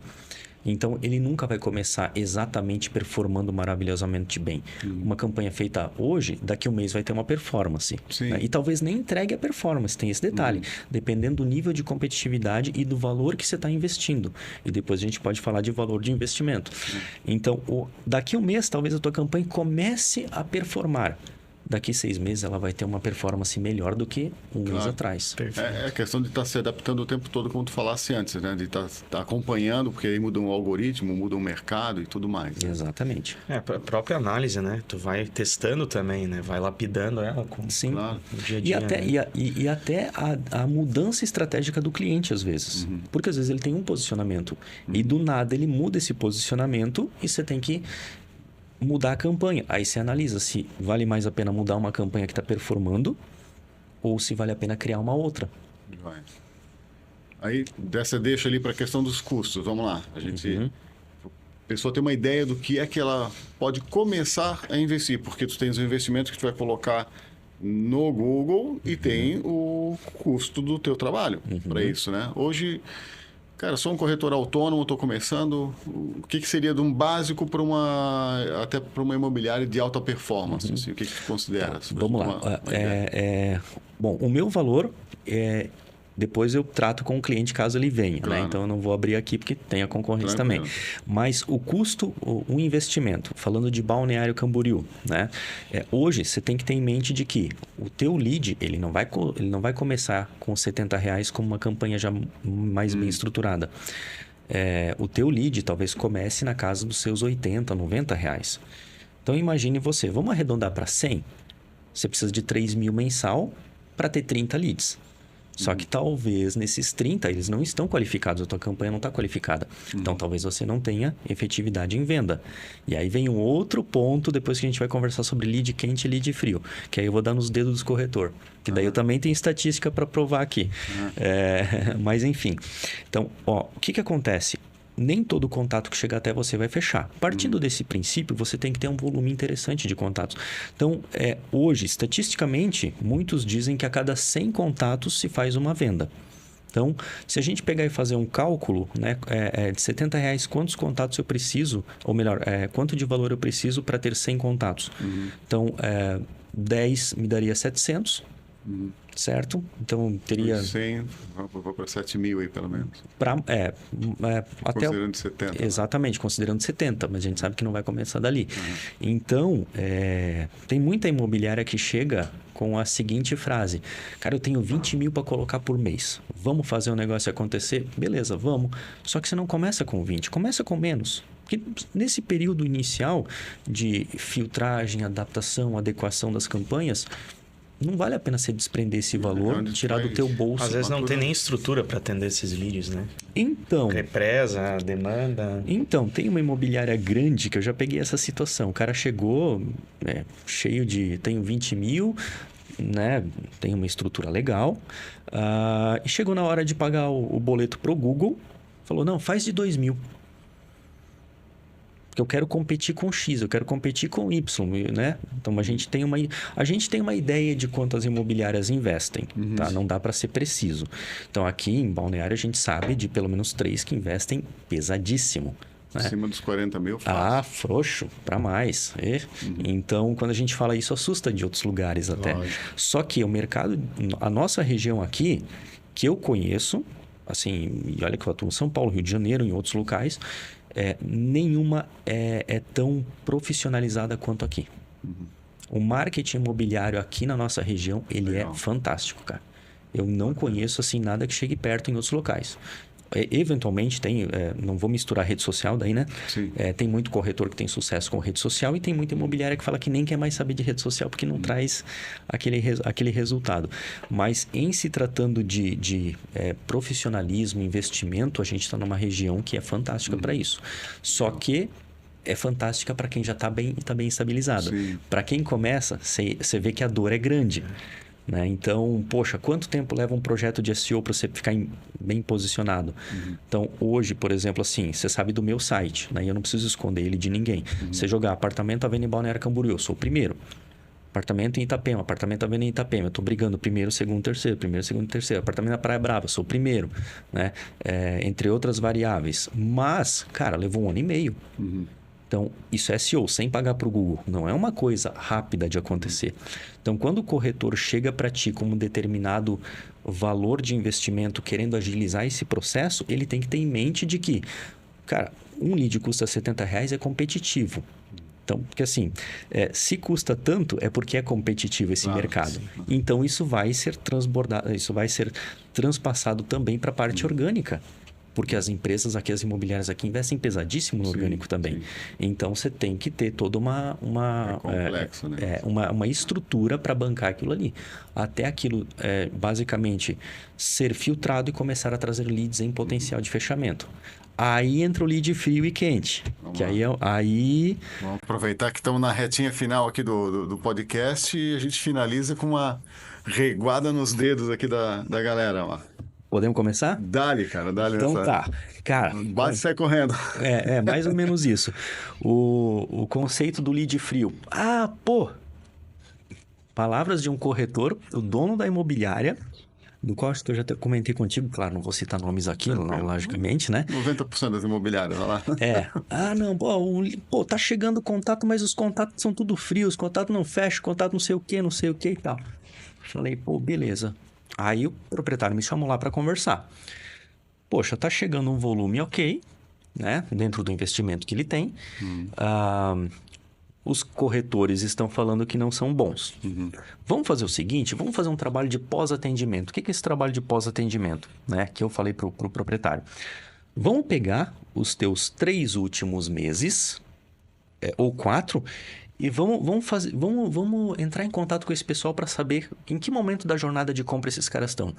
Então, ele nunca vai começar exatamente performando maravilhosamente bem. Uma campanha feita hoje, daqui a um mês vai ter uma performance. Né? E talvez nem entregue a performance, tem esse detalhe. Dependendo do nível de competitividade e do valor que você está investindo. E depois a gente pode falar de valor de investimento. Então, daqui a um mês, talvez a tua campanha comece a performar. Daqui 6 meses ela vai ter uma performance melhor do que um mês atrás. É questão de estar se adaptando o tempo todo, como tu falasse antes, né? De estar acompanhando, porque aí muda um algoritmo, muda um mercado e tudo mais. Né? Exatamente. A própria análise, né? Tu vai testando também, né? Vai lapidando ela com no dia a dia. E até a mudança estratégica do cliente, às vezes. Porque às vezes ele tem um posicionamento e do nada ele muda esse posicionamento e você tem que mudar a campanha. Aí você analisa se vale mais a pena mudar uma campanha que está performando ou se vale a pena criar uma outra. Aí, deixa ali para a questão dos custos. Vamos lá. A pessoa tem uma ideia do que é que ela pode começar a investir, porque tu tens o investimento que tu vai colocar no Google e tem o custo do teu trabalho para isso, né? Hoje... Cara, sou um corretor autônomo, estou começando. O que seria de um básico para até para uma imobiliária de alta performance? Assim, o que tu considera? Vamos lá. Bom, o meu valor depois eu trato com o cliente caso ele venha, né? Então eu não vou abrir aqui porque tem a concorrência também. Mas o custo, o investimento, falando de Balneário Camboriú, né? Hoje você tem que ter em mente de que o teu lead, ele não vai começar com R$70 como uma campanha já mais bem estruturada. O teu lead talvez comece na casa dos seus R$80, R$90. Então imagine você, vamos arredondar para 100? Você precisa de 3 mil mensal para ter 30 leads. Só que talvez nesses 30 eles não estão qualificados, a tua campanha não está qualificada. Então talvez você não tenha efetividade em venda. E aí vem um outro ponto depois que a gente vai conversar sobre lead quente e lead frio. Que aí eu vou dar nos dedos do corretor. Que daí eu também tenho estatística para provar aqui. Mas enfim. Então, o que acontece? Nem todo contato que chegar até você vai fechar. Partindo desse princípio, você tem que ter um volume interessante de contatos. Então, hoje, estatisticamente, muitos dizem que a cada 100 contatos se faz uma venda. Então, se a gente pegar e fazer um cálculo, né, de R$70, quantos contatos eu preciso, ou melhor, quanto de valor eu preciso para ter 100 contatos? Então, 10 me daria 700, certo? Então, teria... 100, vou para 7 mil aí, pelo menos. Até Considerando 70. Exatamente, considerando 70, mas a gente sabe que não vai começar dali. Então, tem muita imobiliária que chega com a seguinte frase: cara, eu tenho 20 mil para colocar por mês, vamos fazer o negócio acontecer? Beleza, vamos. Só que você não começa com 20, começa com menos. Porque nesse período inicial de filtragem, adaptação, adequação das campanhas, não vale a pena você desprender esse valor, tirar do teu bolso. Às vezes não tem nem estrutura para atender esses leads, né? Então... Represa, demanda... Então, tem uma imobiliária grande que eu já peguei essa situação. O cara chegou cheio de... Tenho 20 mil, né? Tem uma estrutura legal. E chegou na hora de pagar o boleto pro Google. Falou, não, faz de 2 mil. Porque eu quero competir com X, eu quero competir com Y, né? Então, a gente tem uma ideia de quantas imobiliárias investem, tá? Não dá para ser preciso. Então, aqui em Balneário, a gente sabe de pelo menos 3 que investem pesadíssimo. Né? Acima dos 40 mil, fácil. Frouxo, para mais. Então, quando a gente fala isso, assusta de outros lugares até. Lógico. Só que o mercado, a nossa região aqui, que eu conheço, assim, e olha que eu atuo em São Paulo, Rio de Janeiro, em outros locais, nenhuma é tão profissionalizada quanto aqui. O marketing imobiliário aqui na nossa região, ele Legal. é fantástico, cara. Eu não conheço assim nada que chegue perto em outros locais. Eventualmente tem, não vou misturar rede social daí, né? Sim. Tem muito corretor que tem sucesso com rede social e tem muita imobiliária que fala que nem quer mais saber de rede social porque não traz aquele resultado. Mas em se tratando de profissionalismo, investimento, a gente está numa região que é fantástica para isso. Só que é fantástica para quem já está bem estabilizado. Para quem começa, você vê que a dor é grande. Né? Então, poxa, quanto tempo leva um projeto de SEO para você ficar bem posicionado? Então, hoje, por exemplo, assim, você sabe do meu site, né? Eu não preciso esconder ele de ninguém. Você jogar apartamento à venda em Balneário Camboriú, eu sou o primeiro. Apartamento em Itapema, apartamento à venda em Itapema, eu estou brigando primeiro, segundo, terceiro, primeiro, segundo, terceiro. Apartamento na Praia Brava, sou o primeiro, né? Entre outras variáveis. Mas, cara, levou 1 ano e meio. Então, isso é SEO, sem pagar para o Google. Não é uma coisa rápida de acontecer. Então, quando o corretor chega para ti com um determinado valor de investimento, querendo agilizar esse processo, ele tem que ter em mente de que, cara, um lead custa R$70 é competitivo. Então, porque assim, se custa tanto, é porque é competitivo esse mercado. Sim. Então, isso vai ser transbordado, isso vai ser transpassado também para a parte orgânica. Porque as empresas aqui, as imobiliárias aqui, investem pesadíssimo no orgânico também. Então, você tem que ter toda uma complexo, né? uma estrutura para bancar aquilo ali. Até aquilo, basicamente, ser filtrado e começar a trazer leads em potencial de fechamento. Aí entra o lead frio e quente. Vamos aproveitar que estamos na retinha final aqui do podcast e a gente finaliza com uma reguada nos dedos aqui da galera, ó. Podemos começar? Dá-lhe, cara, dá-lhe. Então tá. Cara, bate e sai correndo. Mais ou menos isso. O conceito do lead frio. Palavras de um corretor, o dono da imobiliária, do qual acho que eu já comentei contigo, claro, não vou citar nomes aqui, logicamente, né? 90% das imobiliárias, olha lá. Tá chegando contato, mas os contatos são tudo frios, contato não fecha, contato não sei o que e tal. Falei, beleza. Aí o proprietário me chamou lá para conversar. Poxa, tá chegando um volume ok, né? Dentro do investimento que ele tem. Os corretores estão falando que não são bons. Vamos fazer o seguinte, vamos fazer um trabalho de pós-atendimento. O que é esse trabalho de pós-atendimento? Né? Que eu falei pro proprietário. Vamos pegar os teus 3 últimos meses, ou 4... E vamos entrar em contato com esse pessoal para saber em que momento da jornada de compra esses caras estão.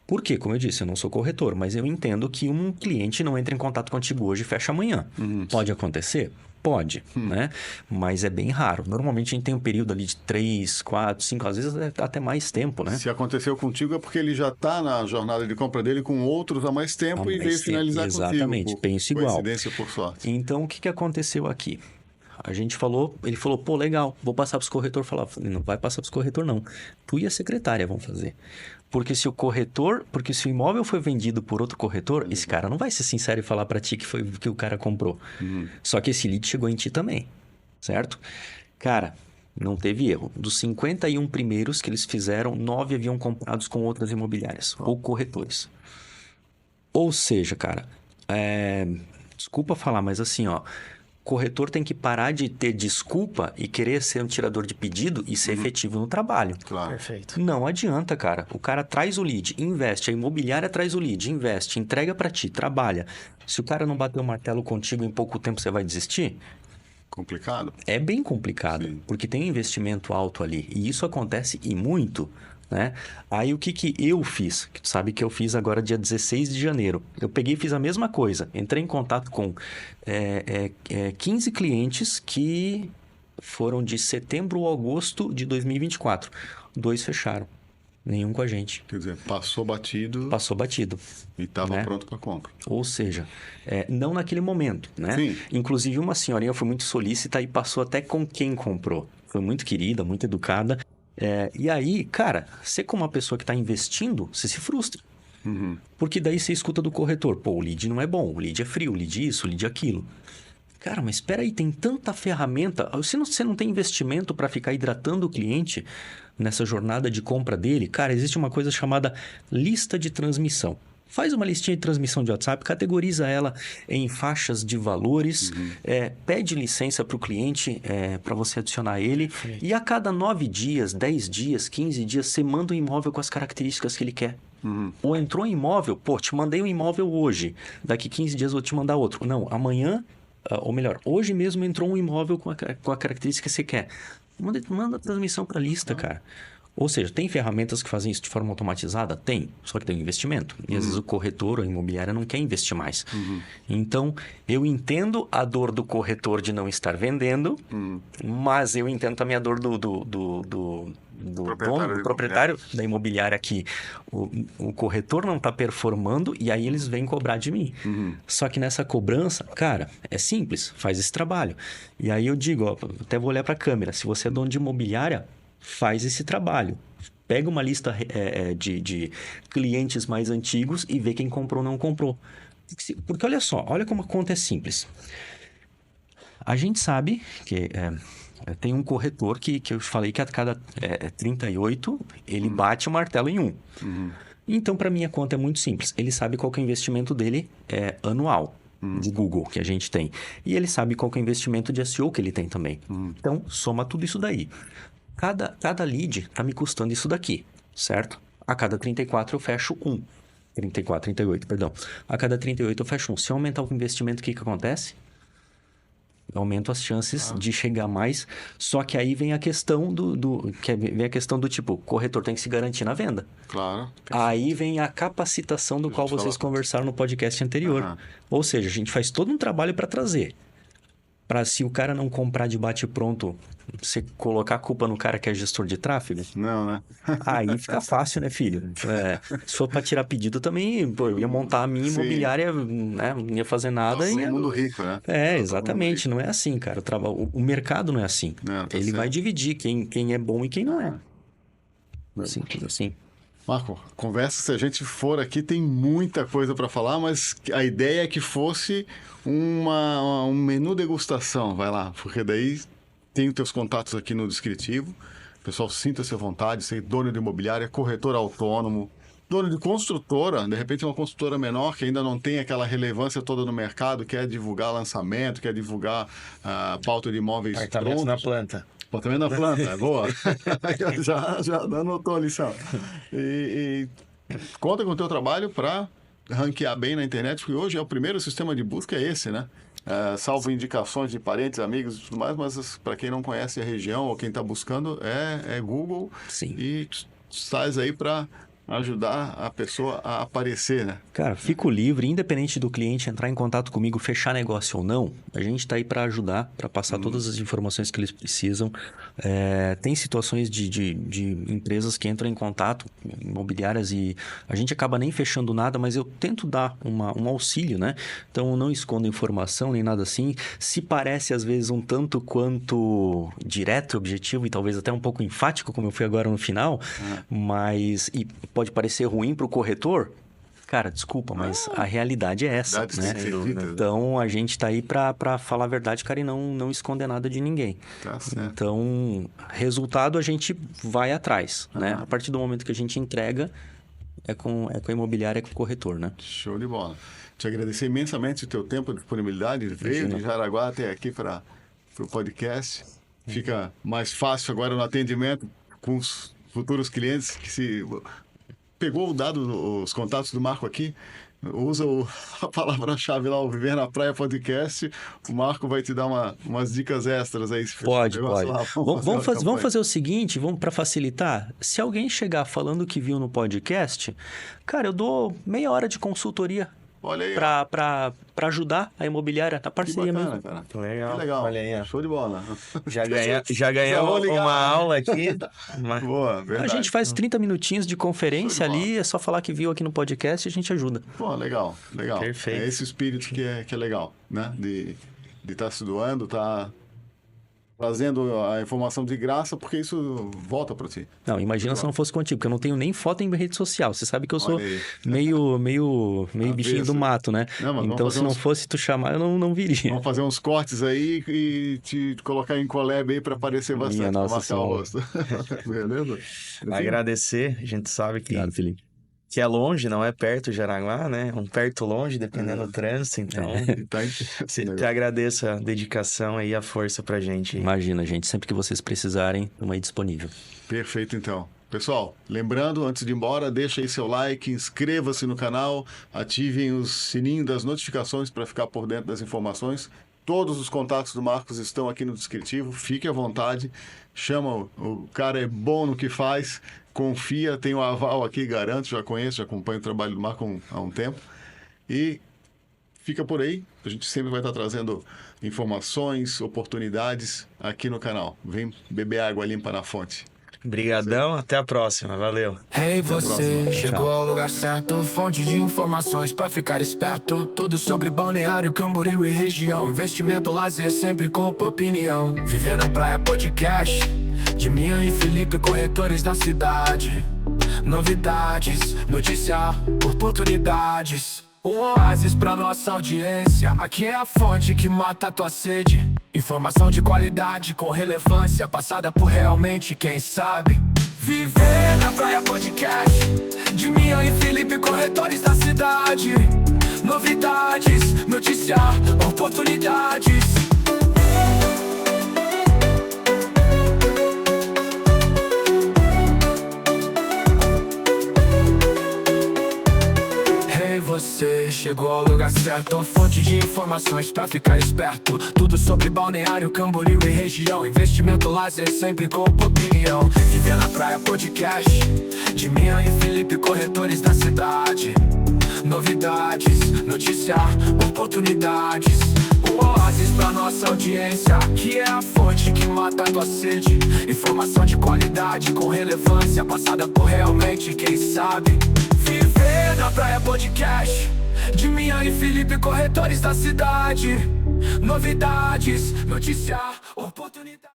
Por quê? Como eu disse, eu não sou corretor, mas eu entendo que um cliente não entra em contato contigo hoje e fecha amanhã. Pode acontecer? Pode, né? Mas é bem raro. Normalmente a gente tem um período ali de 3, 4, 5, às vezes até mais tempo, né? Se aconteceu contigo é porque ele já está na jornada de compra dele com outros há mais tempo e veio finalizar contigo. Exatamente, penso igual. Coincidência por sorte. Então, o que aconteceu aqui? A gente falou, ele falou, pô, legal, vou passar para os corretores. Falei, não vai passar para os corretores, não. Tu e a secretária vão fazer. Porque se o imóvel foi vendido por outro corretor, esse cara não vai ser sincero e falar para ti que foi que o cara comprou. Só que esse lead chegou em ti também, certo? Cara, não teve erro. Dos 51 primeiros que eles fizeram, 9 haviam comprados com outras imobiliárias ou corretores. Ou seja, cara, desculpa falar, mas assim, ó, corretor tem que parar de ter desculpa e querer ser um tirador de pedido e ser efetivo no trabalho. Claro. Perfeito. Não adianta, cara. O cara traz o lead, investe, a imobiliária traz o lead, investe, entrega pra ti, trabalha. Se o cara não bater o martelo contigo em pouco tempo, você vai desistir? Complicado. É bem complicado, Sim. porque tem um investimento alto ali. E isso acontece e muito, né? Aí o que eu fiz? Que tu sabe que eu fiz agora dia 16 de janeiro. Eu peguei e fiz a mesma coisa. Entrei em contato com 15 clientes que foram de setembro a agosto de 2024. 2 fecharam. Nenhum com a gente. Quer dizer, passou batido Passou batido. e estava né? pronto para compra. Ou seja, não naquele momento, né? Sim. Inclusive, uma senhorinha foi muito solícita e passou até com quem comprou. Foi muito querida, muito educada. E aí, cara, você como uma pessoa que está investindo, você se frustra. Porque daí você escuta do corretor, pô, o lead não é bom, o lead é frio, o lead isso, o lead aquilo. Cara, mas espera aí, tem tanta ferramenta. Você não tem investimento para ficar hidratando o cliente nessa jornada de compra dele? Cara, existe uma coisa chamada lista de transmissão. Faz uma listinha de transmissão de WhatsApp, categoriza ela em faixas de valores, pede licença para o cliente para você adicionar ele. E a cada 9 dias, 10 dias, 15 dias, você manda um imóvel com as características que ele quer. Ou entrou um imóvel, pô, te mandei um imóvel hoje, daqui 15 dias eu vou te mandar outro. Não, amanhã... ou melhor, hoje mesmo entrou um imóvel com a característica que você quer. Manda a transmissão para a lista, cara. Ou seja, tem ferramentas que fazem isso de forma automatizada? Tem, só que tem investimento. E às vezes o corretor ou a imobiliária não quer investir mais. Então, eu entendo a dor do corretor de não estar vendendo, mas eu entendo também a dor do dono, do proprietário da imobiliária que o corretor não está performando e aí eles vêm cobrar de mim. Só que nessa cobrança, cara, é simples, faz esse trabalho. E aí eu digo, ó, até vou olhar para a câmera, se você é dono de imobiliária, faz esse trabalho. Pega uma lista de clientes mais antigos e vê quem comprou ou não comprou. Porque olha só, olha como a conta é simples. A gente sabe que... tem um corretor que eu falei que a cada 38, ele bate o martelo em 1. Então, para mim, a conta é muito simples. Ele sabe qual que é o investimento dele anual de Google que a gente tem. E ele sabe qual que é o investimento de SEO que ele tem também. Então, soma tudo isso daí. Cada lead está me custando isso daqui, certo? A cada 34 eu fecho 1. 38, perdão. A cada 38 eu fecho 1. Se eu aumentar o investimento, o que acontece? Aumento as chances de chegar mais. Só que aí vem a questão vem a questão do tipo, o corretor tem que se garantir na venda. Claro. Aí vem a capacitação do qual vocês conversaram no podcast anterior. Ou seja, a gente faz todo um trabalho para trazer. Para se o cara não comprar de bate-pronto, você colocar a culpa no cara que é gestor de tráfego. Não, né? Aí fica fácil, né, filho? Se for para tirar pedido também, pô, eu ia montar a minha imobiliária, né? Não ia fazer nada. Todo mundo rico, né? Exatamente. Não é assim, cara. O mercado não é assim. Não, tá Ele certo. vai dividir quem é bom e quem não é. Simples assim. Marco, conversa, se a gente for aqui, tem muita coisa para falar, mas a ideia é que fosse um menu degustação, vai lá, porque daí tem os teus contatos aqui no descritivo, pessoal, sinta-se à vontade, ser dono de imobiliária, corretor autônomo, dono de construtora, de repente uma construtora menor que ainda não tem aquela relevância toda no mercado, quer divulgar lançamento, quer divulgar pauta de imóveis Apartamento prontos. na planta. Apartamento na planta, boa. já anotou a lição. E conta com o teu trabalho para ranquear bem na internet, porque hoje o primeiro sistema de busca é esse, né? Salvo indicações de parentes, amigos e tudo mais, mas para quem não conhece a região ou quem está buscando, é Google. Sim. E estás aí para ajudar a pessoa a aparecer, né? Cara, fico livre, independente do cliente entrar em contato comigo, fechar negócio ou não, a gente está aí para ajudar, para passar todas as informações que eles precisam. Tem situações de empresas que entram em contato, imobiliárias, e a gente acaba nem fechando nada, mas eu tento dar um auxílio, né? Então, eu não escondo informação nem nada assim. Se parece, às vezes, um tanto quanto direto, objetivo e talvez até um pouco enfático, como eu fui agora no final, mas... E pode parecer ruim para o corretor, cara, desculpa, mas a realidade é essa, né? Então, a gente tá aí para falar a verdade, cara, e não esconder nada de ninguém. Tá certo. Então, resultado, a gente vai atrás, né? A partir do momento que a gente entrega, é com a imobiliária, é com o corretor, né? Show de bola. Te agradecer imensamente o teu tempo, a disponibilidade, veio de Jaraguá até aqui para o podcast. Fica mais fácil agora no atendimento com os futuros clientes que se... Pegou o dado, os contatos do Marco aqui, usa a palavra-chave lá, o Viver na Praia Podcast, o Marco vai te dar umas dicas extras aí. Pode. Vamos fazer o seguinte, para facilitar, se alguém chegar falando que viu no podcast, cara, eu dou meia hora de consultoria. Olha aí, para ajudar a imobiliária, a parceria mesmo. Cara. Legal. Que legal. Olha aí, ó. Show de bola. Já ganhamos uma aula aqui. Boa, verdade. A gente faz 30 minutinhos de conferência ali, é só falar que viu aqui no podcast e a gente ajuda. Pô, legal. Perfeito. É esse espírito que é legal, né? De estar se doando, trazendo a informação de graça, porque isso volta para ti. Não, imagina se não fosse contigo, porque eu não tenho nem foto em rede social. Você sabe que eu sou meio bichinho do mato, né? Então, se não fosse tu chamar, eu não viria. Vamos fazer uns cortes aí e te colocar em collab aí para aparecer bastante, para marcar o rosto. Beleza? Agradecer, a gente sabe que... Obrigado, Felipe. Que é longe, não é perto de Jaraguá, né? Um perto longe, dependendo do trânsito. Então, te agradeço a dedicação e a força pra gente. Imagina, gente. Sempre que vocês precisarem, estamos aí disponível. Perfeito, então. Pessoal, lembrando, antes de ir embora, deixa aí seu like, inscreva-se no canal, ativem o sininho das notificações para ficar por dentro das informações. Todos os contatos do Marcos estão aqui no descritivo. Fique à vontade. Chama, o cara é bom no que faz. Confia, tem o aval aqui, garanto, já conheço, já acompanho o trabalho do Marco há um tempo. E fica por aí, a gente sempre vai estar trazendo informações, oportunidades aqui no canal. Vem beber água limpa na fonte. Obrigadão, até a próxima, valeu. Hey, você chegou ao lugar certo, fonte de informações pra ficar esperto. Tudo sobre Balneário, Camboriú e região. Investimento, lazer, sempre com opinião. Viver na Praia Podcast, de Minha e Felipe, corretores da cidade. Novidades, notícia, oportunidades. Um oásis pra nossa audiência. Aqui é a fonte que mata a tua sede. Informação de qualidade com relevância, passada por realmente quem sabe. Viver na Praia Podcast, de Minha e Felipe, corretores da cidade. Novidades, notícia, oportunidades. Você chegou ao lugar certo, fonte de informações pra ficar esperto. Tudo sobre Balneário, Camboriú e região. Investimento, lazer, sempre com opinião. Viver na Praia Podcast, de Minha e Felipe, corretores da cidade. Novidades, notícia, oportunidades. Um oásis pra nossa audiência. Aqui é a fonte que mata a tua sede. Informação de qualidade com relevância, passada por realmente quem sabe. Viver na Praia Podcast, de Minha e Felipe, corretores da cidade. Novidades, notícia, oportunidade.